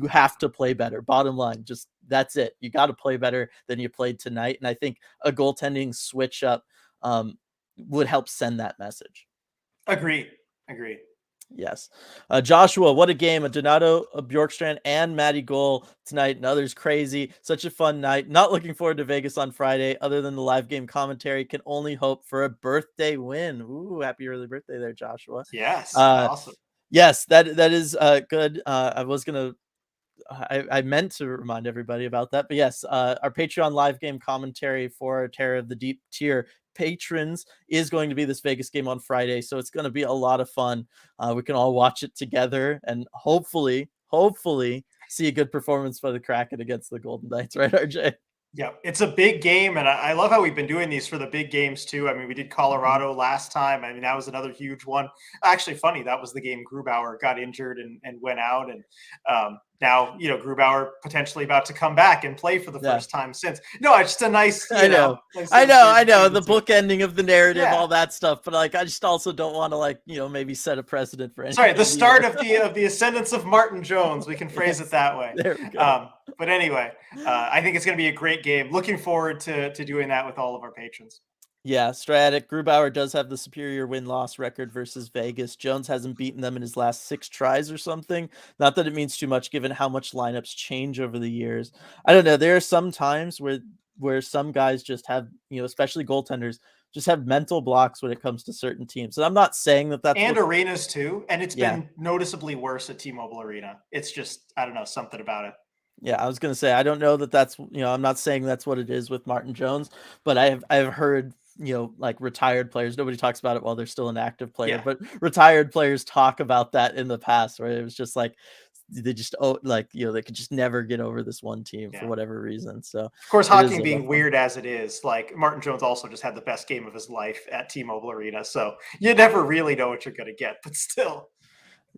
have to play better. Bottom line, just that's it. You got to play better than you played tonight. And I think a goaltending switch up would help send that message. Agreed. Yes. Joshua, what a game. A Donato, a Bjorkstrand, and Matty goal tonight, and others crazy. Such a fun night. Not looking forward to Vegas on Friday, other than the live game commentary. Can only hope for a birthday win. Ooh, happy early birthday there, Joshua. Yes, awesome. Yes, that is good. I meant to remind everybody about that, but yes, our Patreon live game commentary for our Terror of the Deep tier patrons is going to be this Vegas game on Friday, so it's going to be a lot of fun. We can all watch it together and hopefully see a good performance by the Kraken against the Golden Knights, right, RJ? Yeah, it's a big game, and I love how we've been doing these for the big games too. I mean, we did Colorado last time. I mean, that was another huge one. Actually, funny, that was the game Grubauer got injured and went out, and now Grubauer potentially about to come back and play for the first time since. No, it's just a nice. I know. The book ending of the narrative, all that stuff. But like, I just also don't want to maybe set a precedent for anything. Sorry, the start of the ascendance of Martin Jones. We can phrase it that way. There we go. But anyway, I think it's going to be a great game. Looking forward to doing that with all of our patrons. Yeah, Stratic. Grubauer does have the superior win-loss record versus Vegas. Jones hasn't beaten them in his last 6 tries or something. Not that it means too much given how much lineups change over the years. I don't know. There are some times where some guys just have, especially goaltenders, just have mental blocks when it comes to certain teams. And I'm not saying that's arenas too. And it's been noticeably worse at T-Mobile Arena. It's just, I don't know, something about it. Yeah, I was going to say, I don't know that's, I'm not saying that's what it is with Martin Jones, but I've heard, like retired players, nobody talks about it while they're still an active player, but retired players talk about that in the past, where it was just like, they just, they could just never get over this one team for whatever reason. So of course, hockey being weird as it is, like Martin Jones also just had the best game of his life at T-Mobile Arena. So you never really know what you're going to get, but still.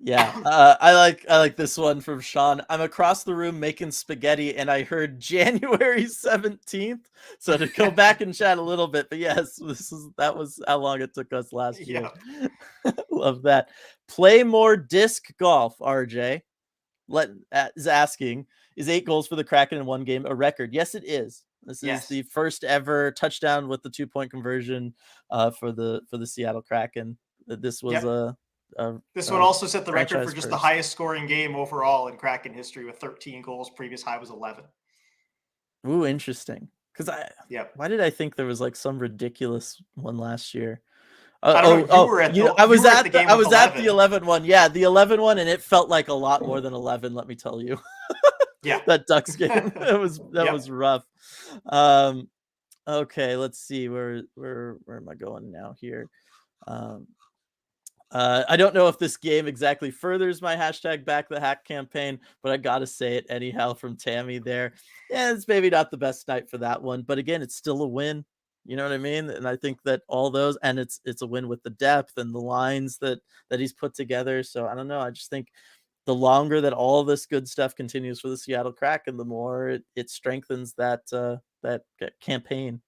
Yeah, I like this one from Sean. I'm across the room making spaghetti, and I heard January 17th. So to go back and chat a little bit, but yes, that was how long it took us last year. Love that. Play more disc golf, RJ. Is asking, is 8 goals for the Kraken in one game a record? Yes, it is. This is the first ever touchdown with the 2-point conversion for the Seattle Kraken. This was this one also set the record for just the highest scoring game overall in Kraken history with 13 goals. Previous high was 11. Ooh, interesting. Because why did I think there was like some ridiculous one last year? I don't know. I was at the 11 one. Yeah, the 11 one, and it felt like a lot more than 11. Let me tell you. That Ducks game. That was rough. Okay, let's see where am I going now here. I don't know if this game exactly furthers my hashtag back the hack campaign, but I gotta say it anyhow from Tammy there. Yeah, it's maybe not the best night for that one, but again, it's still a win. You know what I mean? And I think that all those, and it's a win with the depth and the lines that he's put together. So I don't know. I just think the longer that all this good stuff continues for the Seattle Kraken, the more it strengthens that that campaign.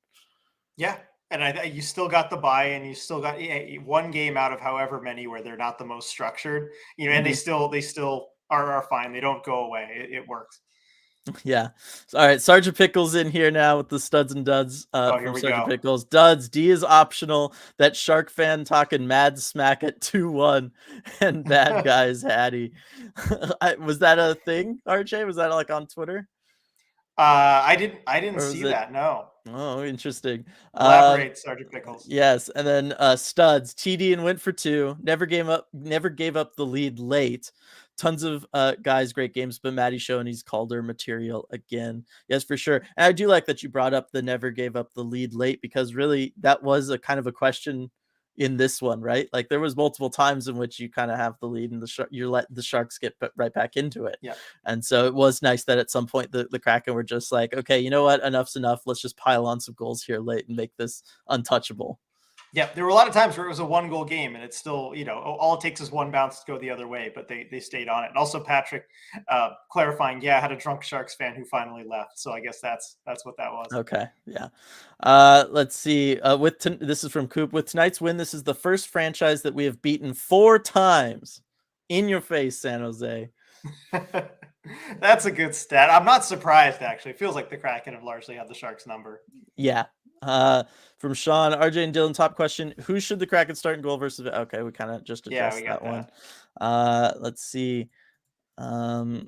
Yeah. And you still got the buy-in. You still got one game out of however many where they're not the most structured, and they still are fine. They don't go away. It works. Yeah. All right. Sergeant Pickles in here now with the studs and duds Oh, here from we Sergeant go. Pickles. Duds, D is optional. That Shark fan talking mad smack at 2-1 and bad guys Hattie. Was that a thing, RJ? Was that like on Twitter? I didn't Or was see it? that. No. Oh, interesting. Elaborate, Sergeant Pickles. Yes, and then studs TD and went for 2. Never gave up the lead late. Tons of guys, great games, but Maddie showing he's Calder material again. Yes, for sure. And I do like that you brought up the never gave up the lead late, because really that was a kind of a question in this one, right? Like there was multiple times in which you kind of have the lead and you let the Sharks get right back into it. Yeah. And so it was nice that at some point the Kraken were just like, okay, you know what? Enough's enough. Let's just pile on some goals here late and make this untouchable. Yeah, there were a lot of times where it was a 1-goal game, and it's still, all it takes is one bounce to go the other way, but they stayed on it. And also Patrick clarifying, I had a drunk Sharks fan who finally left, so I guess that's what that was. Okay, yeah. Let's see. This is from Coop. With tonight's win, this is the first franchise that we have beaten 4 times. In your face, San Jose. That's a good stat. I'm not surprised, actually. It feels like the Kraken have largely had the Sharks number. Yeah. From Sean, RJ and Dylan, top question. Who should the Kraken start in goal versus? Okay, we kind of just addressed that one. Let's see. I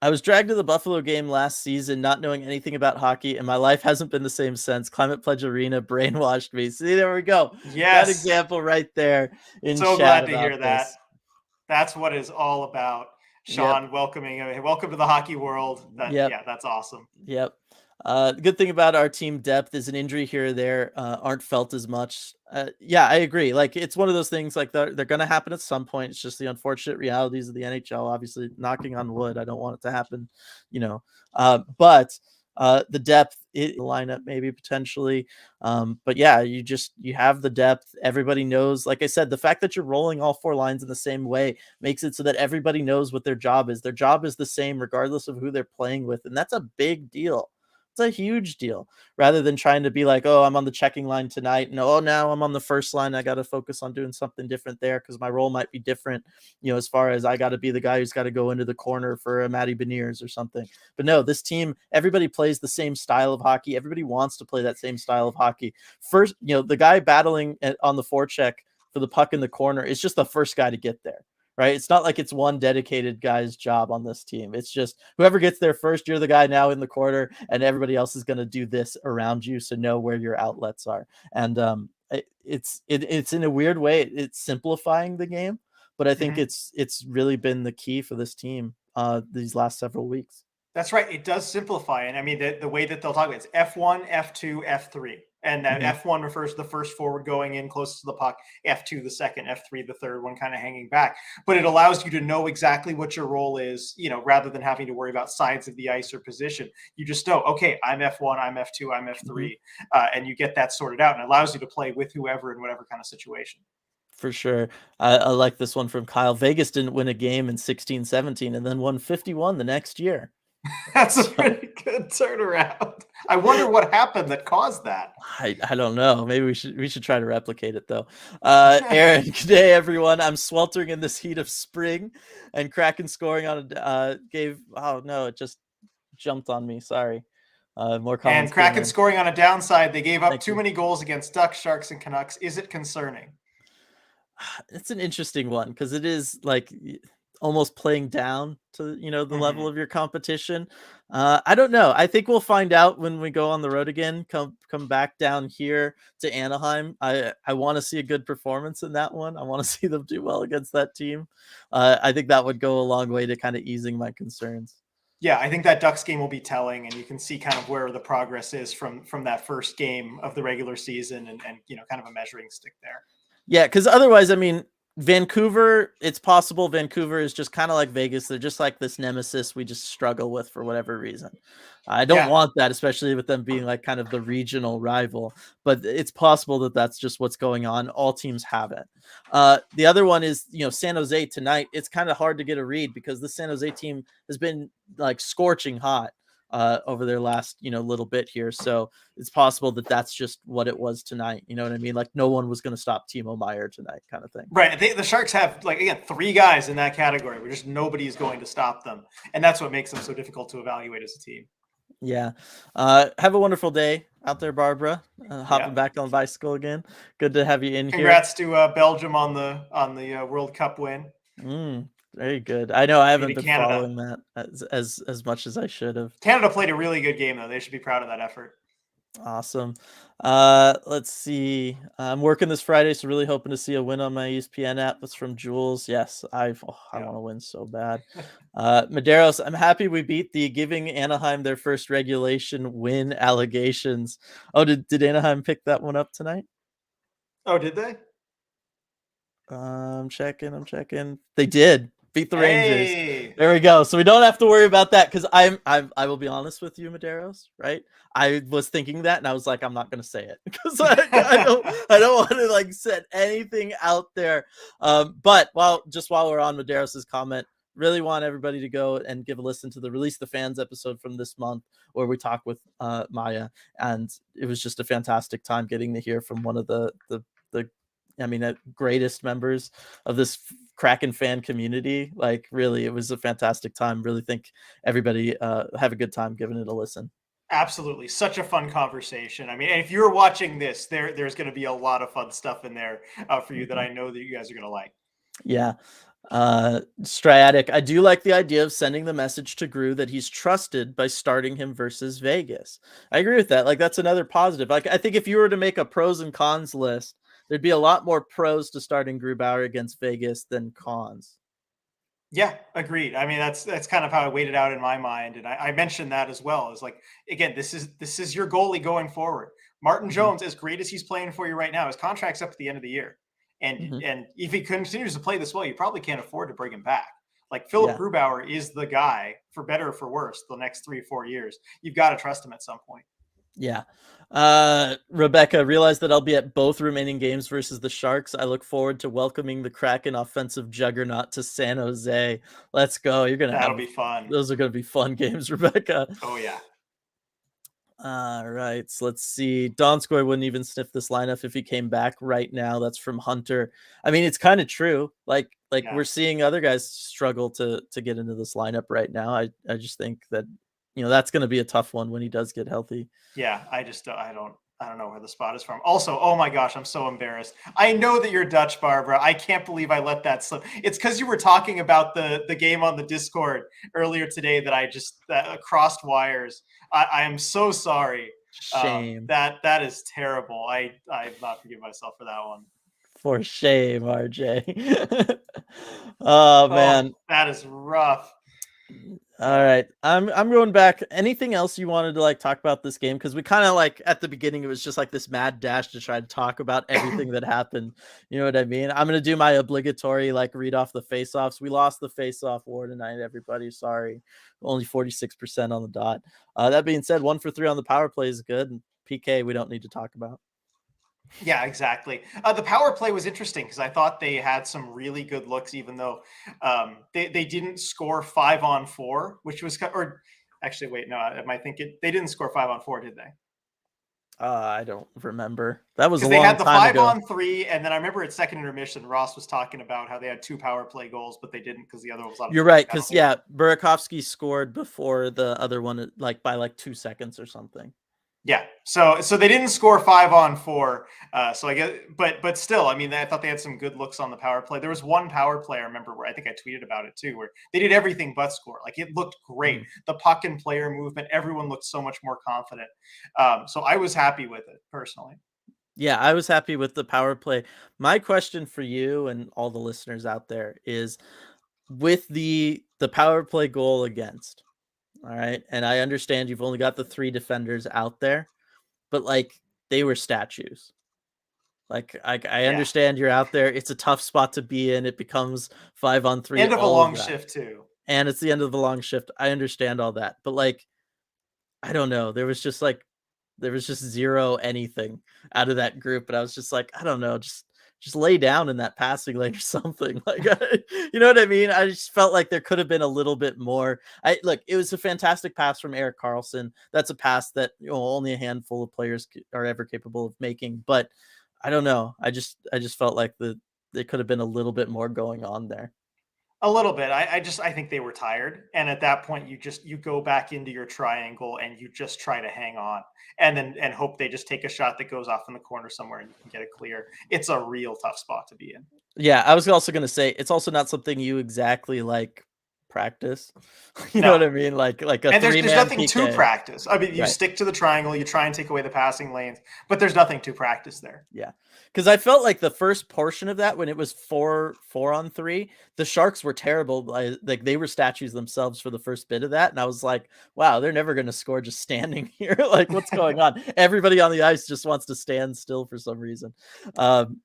was dragged to the Buffalo game last season, not knowing anything about hockey, and my life hasn't been the same since. Climate Pledge Arena brainwashed me. See, there we go. Yes. That example right there in so chat glad to hear that. this. That's what it's all about. Sean, welcome to the hockey world. Yeah, that's awesome. Yep. The good thing about our team depth is an injury here or there aren't felt as much. Yeah, I agree. Like it's one of those things like they're going to happen at some point. It's just the unfortunate realities of the NHL. Obviously, knocking on wood, I don't want it to happen, but the depth, the lineup maybe potentially. But yeah, you have the depth. Everybody knows, like I said, the fact that you're rolling all 4 lines in the same way makes it so that everybody knows what their job is. Their job is the same regardless of who they're playing with. And that's a big deal. It's a huge deal, rather than trying to be like, oh, I'm on the checking line tonight. No, now I'm on the first line. I got to focus on doing something different there because my role might be different, as far as I got to be the guy who's got to go into the corner for a Matty Beniers or something. But no, this team, everybody plays the same style of hockey. Everybody wants to play that same style of hockey. First, the guy battling on the forecheck for the puck in the corner is just the first guy to get there. Right. It's not like it's one dedicated guy's job on this team. It's just whoever gets there first, you're the guy now in the corner, and everybody else is going to do this around you. So know where your outlets are. And it's in a weird way, it's simplifying the game, but I think it's really been the key for this team these last several weeks. That's right. It does simplify. And I mean, the way that they'll talk about it is F1, F2, F3. And that F1 refers to the first forward going in closest to the puck, F2 the second, F3 the third one kind of hanging back. But it allows you to know exactly what your role is, rather than having to worry about sides of the ice or position. You just know, okay, I'm F1, I'm F2, I'm F3, and you get that sorted out, and it allows you to play with whoever in whatever kind of situation. For sure. I like this one from Kyle. Vegas didn't win a game in 16-17 and then won 51 the next year. That's a pretty good turnaround. I wonder what happened that caused that. I don't know. Maybe we should try to replicate it though. Aaron, good day everyone. I'm sweltering in this heat of spring, and Kraken scoring on it just jumped on me. Sorry. More comments. And Kraken scoring on a downside. They gave up too many goals against Ducks, Sharks, and Canucks. Is it concerning? It's an interesting one because it is like almost playing down to the level of your competition. I don't know. I think we'll find out when we go on the road again. Come back down here to Anaheim. I want to see a good performance in that one. I want to see them do well against that team. I think that would go a long way to kind of easing my concerns. Yeah, I think that Ducks game will be telling, and you can see kind of where the progress is from that first game of the regular season, and kind of a measuring stick there. Yeah, because otherwise, I mean, Vancouver, it's possible Vancouver is just kind of like Vegas. They're just like this nemesis we just struggle with for whatever reason. I don't want that, especially with them being like kind of the regional rival, but it's possible that that's just what's going on. All teams have it. The other one is, San Jose tonight. It's kind of hard to get a read because the San Jose team has been like scorching hot over their last, little bit here. So it's possible that that's just what it was tonight. You know what I mean? Like no one was going to stop Timo Meyer tonight, kind of thing. Right. The Sharks have, like, again, 3 guys in that category where just nobody's going to stop them. And that's what makes them so difficult to evaluate as a team. Yeah. Have a wonderful day out there, Barbara. Hopping back on the bicycle again. Good to have you in Congrats to Belgium on the World Cup win. Very good. I know I haven't been Canada. following that as much as I should have. Canada played a really good game, though. They should be proud of that effort. Awesome. Let's see. I'm working this Friday, so really hoping to see a win on my ESPN app. That's from Jules. Yes, I want to win so bad. Medeiros, I'm happy we beat the giving Anaheim their first regulation win allegations. Oh, did Anaheim pick that one up tonight? Oh, did they? I'm checking. They did beat the Rangers. Hey. There we go. So we don't have to worry about that because I will be honest with you, Medeiros, right? I was thinking that and I was like, I'm not gonna say it because I don't want to like set anything out there. But while we're on Medeiros' comment, really want everybody to go and give a listen to the Release the Fans episode from this month where we talk with Maya, and it was just a fantastic time getting to hear from one of the greatest members of this Kraken fan community. Like, really, it was a fantastic time. Really think everybody have a good time giving it a listen. Absolutely. Such a fun conversation. I mean, if you're watching this, there's going to be a lot of fun stuff in there for you that I know that you guys are going to like. Yeah. Striatic, I do like the idea of sending the message to Gru that he's trusted by starting him versus Vegas. I agree with that. Like, that's another positive. Like, I think if you were to make a pros and cons list, there'd be a lot more pros to starting Grubauer against Vegas than cons. Yeah, agreed. I mean, that's kind of how I weighed it out in my mind, and I mentioned that as well. Is like, again, this is your goalie going forward. Martin Jones, as great as he's playing for you right now, his contract's up at the end of the year, and if he continues to play this well, you probably can't afford to bring him back. Like, Philip Grubauer is the guy, for better or for worse, the next 3 or 4 years. You've got to trust him at some point. Yeah. Rebecca, realized that I'll be at both remaining games versus the Sharks. I look forward to welcoming the Kraken offensive juggernaut to San Jose. Let's go. That'll be fun. Those are going to be fun games, Rebecca. Oh, yeah. All right. So let's see. Donskoy wouldn't even sniff this lineup if he came back right now. That's from Hunter. I mean, it's kind of true. Like we're seeing other guys struggle to get into this lineup right now. I just think that, that's going to be a tough one when he does get healthy. Yeah, I don't know where the spot is from. Also, oh my gosh, I'm so embarrassed. I know that you're Dutch, Barbara. I can't believe I let that slip. It's because you were talking about the game on the Discord earlier today that I just crossed wires. I am so sorry. Shame. That is terrible. I not forgive myself for that one. For shame, RJ. Oh man, that is rough. All right, I'm going back. Anything else you wanted to like talk about this game? Because we kind of like at the beginning it was just like this mad dash to try to talk about everything that happened. You know what I mean? I'm gonna do my obligatory like read off the face-offs. We lost the face-off war tonight, everybody. Sorry, only 46% on the dot. That being said, 1 for 3 on the power play is good. And PK we don't need to talk about. Yeah, exactly. The power play was interesting because I thought they had some really good looks, even though they didn't score 5-on-4, which was, or actually, wait, no, am I thinking they didn't score 5-on-4, did they? I don't remember. That was a long they had the time ago. 5-on-3, and then I remember at second intermission, Ross was talking about how they had 2 power play goals, but they didn't because the other one was on. You're right, because Burakovsky scored before the other one, like by like 2 seconds or something. Yeah, so they didn't score 5-on-4. So I guess, but still, I mean, I thought they had some good looks on the power play. There was one power play I remember where I think I tweeted about it too, where they did everything but score. Like, it looked great. The puck and player movement, everyone looked so much more confident. So I was happy with it personally. Yeah, I was happy with the power play. My question for you and all the listeners out there is, with the power play goal against. All right. And I understand you've only got the 3 defenders out there, but like they were statues. Like I understand you're out there. It's a tough spot to be in. It becomes 5-on-3. End of a long shift too. And it's the end of the long shift. I understand all that. But like, I don't know. There was just zero anything out of that group. But I was just like, I don't know. Just just lay down in that passing lane or something. Like, you know what I mean? I just felt like there could have been a little bit more. Look, it was a fantastic pass from Eric Carlson. That's a pass that only a handful of players are ever capable of making. But I don't know. I just felt like there could have been a little bit more going on there. A little bit. I think they were tired, and at that point, you go back into your triangle and you just try to hang on, and hope they just take a shot that goes off in the corner somewhere and you can get it clear. It's a real tough spot to be in. Yeah, I was also gonna say it's also not something you exactly like practice. You know No, what I mean? Like a and there's three-man nothing to PK. practice. I mean, you Right. stick to the triangle, you try and take away the passing lanes, but there's nothing to practice there. Yeah. Because I felt like the first portion of that when it was 4-on-3, the Sharks were terrible. Like they were statues themselves for the first bit of that. And I was like, wow, they're never gonna score just standing here. Like, what's going on? Everybody on the ice just wants to stand still for some reason. Um,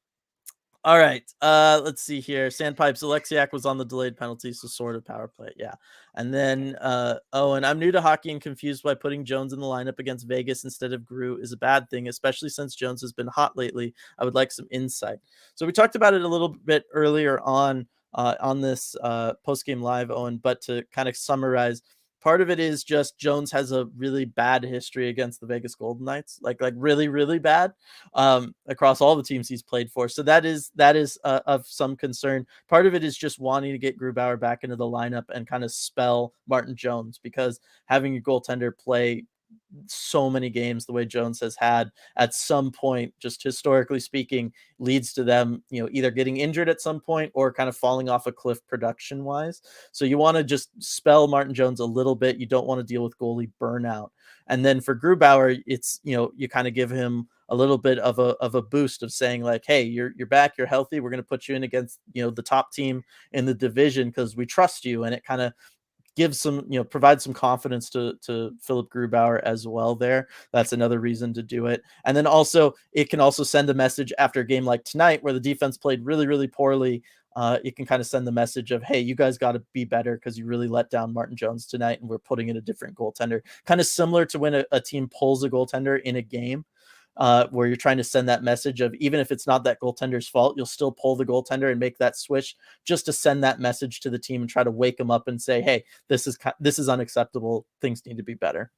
All right. Let's see here. Sandpipes. Alexiak was on the delayed penalty, so sort of power play. Yeah. And then and I'm new to hockey and confused why putting Jones in the lineup against Vegas instead of Gru is a bad thing, especially since Jones has been hot lately. I would like some insight. So we talked about it a little bit earlier on this post game live, Owen. But to kind of summarize, part of it is just Jones has a really bad history against the Vegas Golden Knights, like really really bad, across all the teams he's played for. So that is of some concern. Part of it is just wanting to get Grubauer back into the lineup and kind of spell Martin Jones, because having a goaltender play so many games the way Jones has had at some point, just historically speaking, leads to them, either getting injured at some point or kind of falling off a cliff production wise. So you want to just spell Martin Jones a little bit. You don't want to deal with goalie burnout. And then for Grubauer, it's, you kind of give him a little bit of a boost of saying like, hey, you're back, you're healthy. We're going to put you in against, the top team in the division because we trust you. And it kind of gives some, provide some confidence to Philip Grubauer as well there. That's another reason to do it. And then also it can also send a message after a game like tonight where the defense played really, really poorly. It can kind of send the message of, hey, you guys got to be better because you really let down Martin Jones tonight and we're putting in a different goaltender. Kind of similar to when a team pulls a goaltender in a game, where you're trying to send that message of, even if it's not that goaltender's fault, you'll still pull the goaltender and make that switch just to send that message to the team and try to wake them up and say, hey, this is unacceptable. Things need to be better.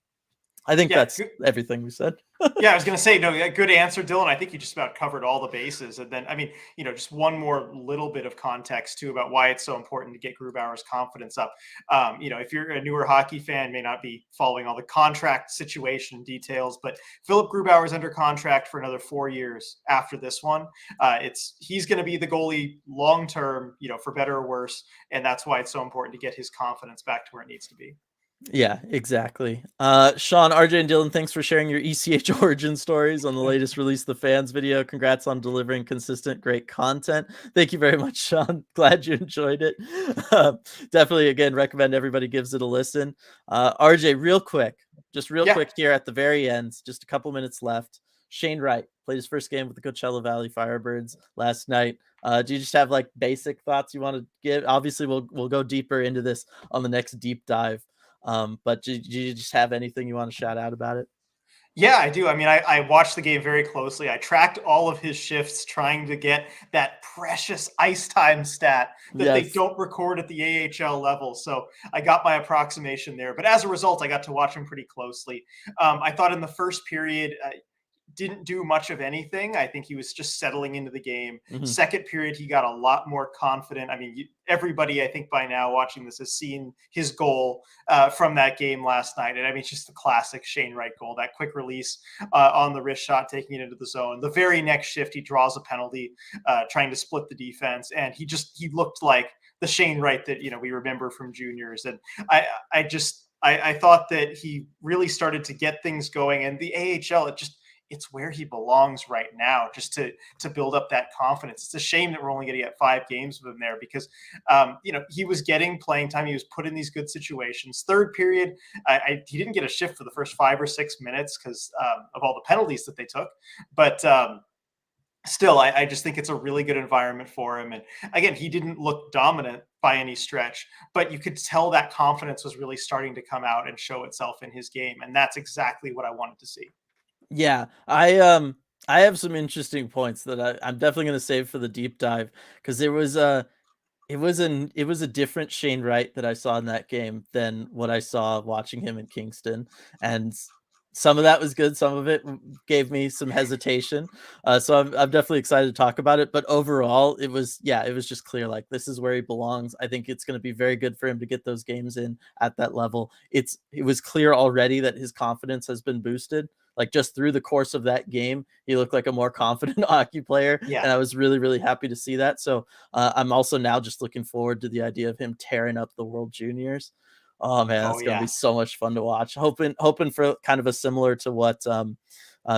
I think Yeah, that's everything we said. Yeah, I was going to say, no, good answer, Dylan. I think you just about covered all the bases. And then, I mean, just one more little bit of context too about why it's so important to get Grubauer's confidence up. If you're a newer hockey fan, may not be following all the contract situation details, but Philip Grubauer is under contract for another 4 years after this one. He's going to be the goalie long term, for better or worse, and that's why it's so important to get his confidence back to where it needs to be. Yeah, exactly. Sean, RJ, and Dylan, thanks for sharing your ECH origin stories on the latest Release the Fans video. Congrats on delivering consistent, great content. Thank you very much, Sean. Glad you enjoyed it. Definitely, again, recommend everybody gives it a listen. RJ, real quick Yeah. here at the very end, just a couple minutes left. Shane Wright played his first game with the Coachella Valley Firebirds last night. Do you just have like basic thoughts you want to give? Obviously, we'll go deeper into this on the next deep dive. But do you just have anything you want to shout out about it? Yeah, I do. I mean, I watched the game very closely. I tracked all of his shifts trying to get that precious ice time stat that they Yes. don't record at the AHL level. So I got my approximation there. But as a result, I got to watch him pretty closely. I thought in the first period, didn't do much of anything. I think he was just settling into the game. Mm-hmm. Second period, he got a lot more confident. I mean, everybody, I think by now watching this has seen his goal from that game last night. And I mean, it's just the classic Shane Wright goal, that quick release on the wrist shot, taking it into the zone. The very next shift, he draws a penalty, trying to split the defense. And he looked like the Shane Wright that, we remember from juniors. And I thought that he really started to get things going, and the AHL, it's where he belongs right now, just to build up that confidence. It's a shame that we're only going to get 5 games with him there because, he was getting playing time. He was put in these good situations. Third period, he didn't get a shift for the first 5 or 6 minutes because of all the penalties that they took. But still, I just think it's a really good environment for him. And again, he didn't look dominant by any stretch, but you could tell that confidence was really starting to come out and show itself in his game. And that's exactly what I wanted to see. Yeah, I I have some interesting points that I'm definitely going to save for the deep dive, because there was it was a different Shane Wright that I saw in that game than what I saw watching him in Kingston, and some of that was good, some of it gave me some hesitation. So I'm definitely excited to talk about it. But overall, it was just clear, like, this is where he belongs. I think it's going to be very good for him to get those games in at that level. It was clear already that his confidence has been boosted. Like, just through the course of that game, he looked like a more confident hockey player, Yeah. and I was really, really happy to see that. So I'm also now just looking forward to the idea of him tearing up the World Juniors. Oh man, Oh that's gonna be yeah. so much fun to watch. Hoping for kind of a similar to what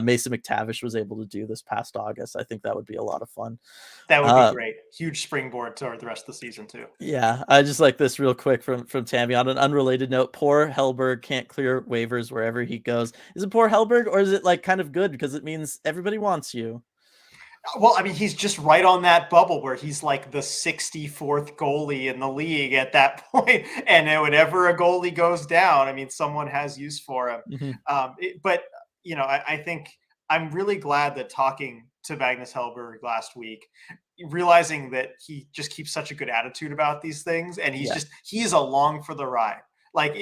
Mason McTavish was able to do this past August. I think that would be a lot of fun. That would be Uh, great. Huge springboard toward the rest of the season too. yeah, I just like this real quick from Tammy. On an unrelated note, poor Hellberg can't clear waivers wherever he goes. Is it poor Hellberg, or is it like kind of good because it means everybody wants you? Well, I mean, he's just right on that bubble where he's like the 64th goalie in the league at that point. And then whenever a goalie goes down, I mean, someone has use for him. Mhm. But, I think I'm really glad that talking to Magnus Hellberg last week, realizing that he just keeps such a good attitude about these things. And Yeah. he is along for the ride. Like,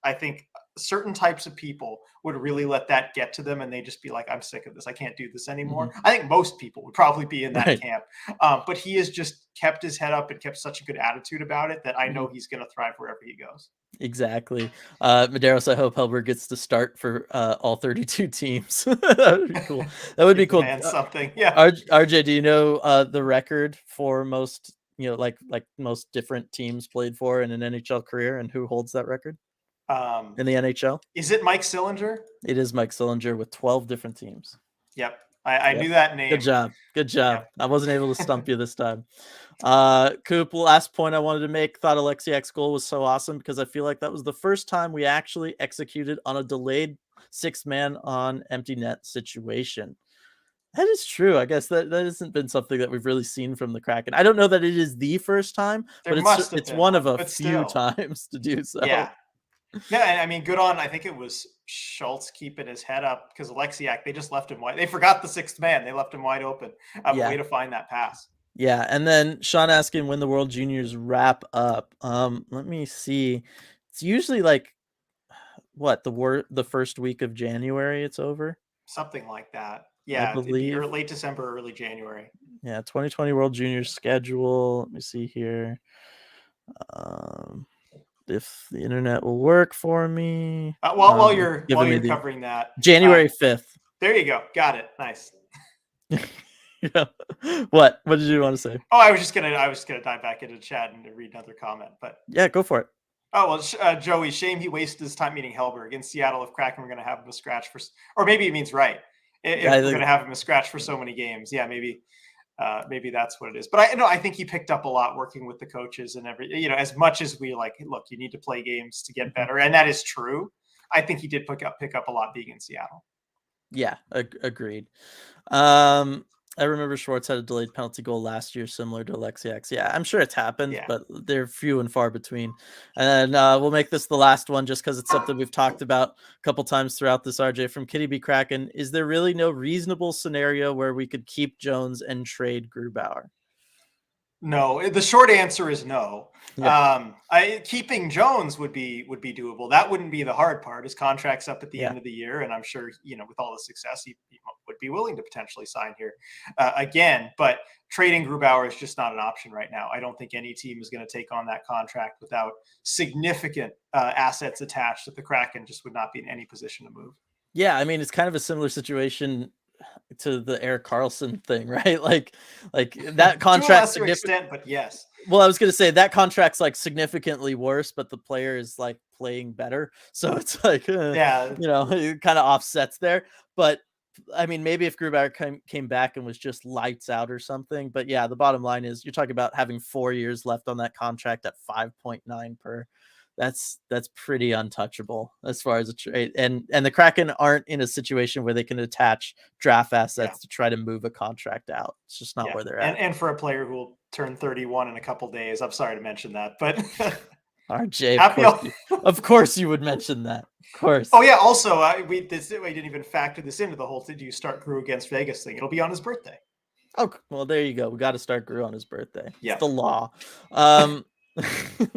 I think certain types of people would really let that get to them and they just be like, I'm sick of this, I can't do this anymore. Mhm. I think most people would probably be in that Right. camp. But he has just kept his head up and kept such a good attitude about it that I know Mhm. he's going to thrive wherever he goes. Exactly. Medeiros, I hope Hellberg gets to start for all 32 teams. That would be cool. That would be Give the cool. man something. Yeah. RJ, do you know the record for most, like most different teams played for in an NHL career, and who holds that record um in the NHL? is it Mike Sillinger? It is Mike Sillinger with 12 different teams. Yep, I Yep. knew that Good name. job. Good job. Yep. I wasn't able to stump you this time. Coop, last point I wanted to make. Thought Alexiak's goal was so awesome because I feel like that was the first time we actually executed on a delayed six man on empty net situation. That is true. I guess that hasn't been something that we've really seen from the Kraken. I don't know that it is the first time, There but must have it's been one of one, a but few still. times to do so. Yeah. Yeah, and I mean, good on. I think it was Schultz keeping his head up because Alexiak, they just left him wide. They forgot the sixth man. They left him wide open. But way Yeah. to find that pass. Yeah. And then Sean asking when the World Juniors wrap up. Let me see. It's usually like what, the first week of January it's over, Something like that. I Yeah, it'd be believe. late December, early January. Yeah, 2020 World Juniors schedule. Let me see here. Um, if the internet will work for me. While It's while giving me you're the covering that, January 5th. there you go. Got it. Nice. Yeah. What did you want to say? Oh, I was just gonna dive back into the chat and read another comment, but Yeah, go for it. oh well, Joey, shame he wasted his time meeting Hellberg in Seattle. If Kraken were going to have him a scratch for, or maybe it means right. Yeah, If we're going to have him a scratch for so many games, yeah, maybe that's what it is. But I think he picked up a lot working with the coaches and as much as we like, look, you need to play games to get Mhm. better, and that is true. I think he did pick up a lot being in Seattle. Yeah, agreed. Um, I remember Schwartz had a delayed penalty goal last year, similar to Alexiak's. Yeah, I'm sure it's happened, Yeah. but they're few and far between. And we'll make this the last one just because it's something we've talked about a couple times throughout this. RJ from Kitty B Kraken. Is there really no reasonable scenario where we could keep Jones and trade Grubauer? No, the short answer is no. Yeah. Keeping Jones would be doable. That wouldn't be the hard part. His contract's up at the Yeah. end of the year, and I'm sure with all the success, he would be willing to potentially sign here again. But trading Grubauer is just not an option right now. I don't think any team is going to take on that contract without significant assets attached that the Kraken just would not be in any position to move. Yeah, I mean, it's kind of a similar situation to the Eric Carlson thing, right? Like that To a contract lesser significant. extent, but yes. Well, I was gonna say that contract's like significantly worse, but the player is like playing better, so it's like Yeah. it kind of offsets there. But I mean, maybe if Grubauer came back and was just lights out or something. But yeah, the bottom line is you're talking about having 4 years left on that contract at 5.9 per. That's pretty untouchable as far as a trade. And the Kraken aren't in a situation where they can attach draft Yeah. assets to try to move a contract out. It's just not Yeah, where they're and at. and for a player who will turn 31 in a couple days, I'm sorry to mention that, but RJ, Happy. of course you would mention that. Of course. Oh yeah. Also, we didn't even factor this into the whole "Did you start Gru against Vegas" thing? It'll be on his birthday. Oh, well, there you go. We got to start Gru on his birthday. It's Yeah. the law.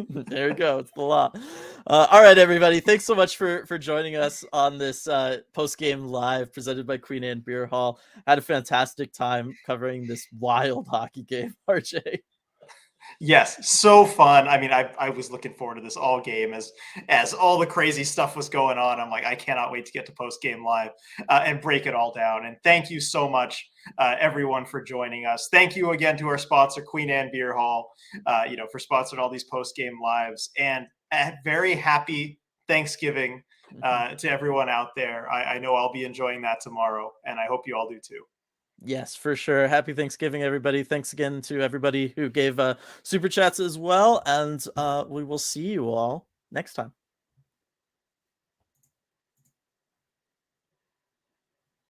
There you go. It's the law. All right, everybody. Thanks so much for joining us on this post game live presented by Queen Anne Beer Hall. Had a fantastic time covering this wild hockey game, RJ. Yes, so fun. I mean, I was looking forward to this all game as all the crazy stuff was going on. I'm like, I cannot wait to get to post game live and break it all down. And thank you so much, everyone, for joining us. Thank you again to our sponsor, Queen Anne Beer Hall, for sponsoring all these post game lives. And a very happy Thanksgiving to everyone out there. I know I'll be enjoying that tomorrow, and I hope you all do too. Yes, for sure. Happy Thanksgiving, everybody. Thanks again to everybody who gave super chats as well. And we will see you all next time.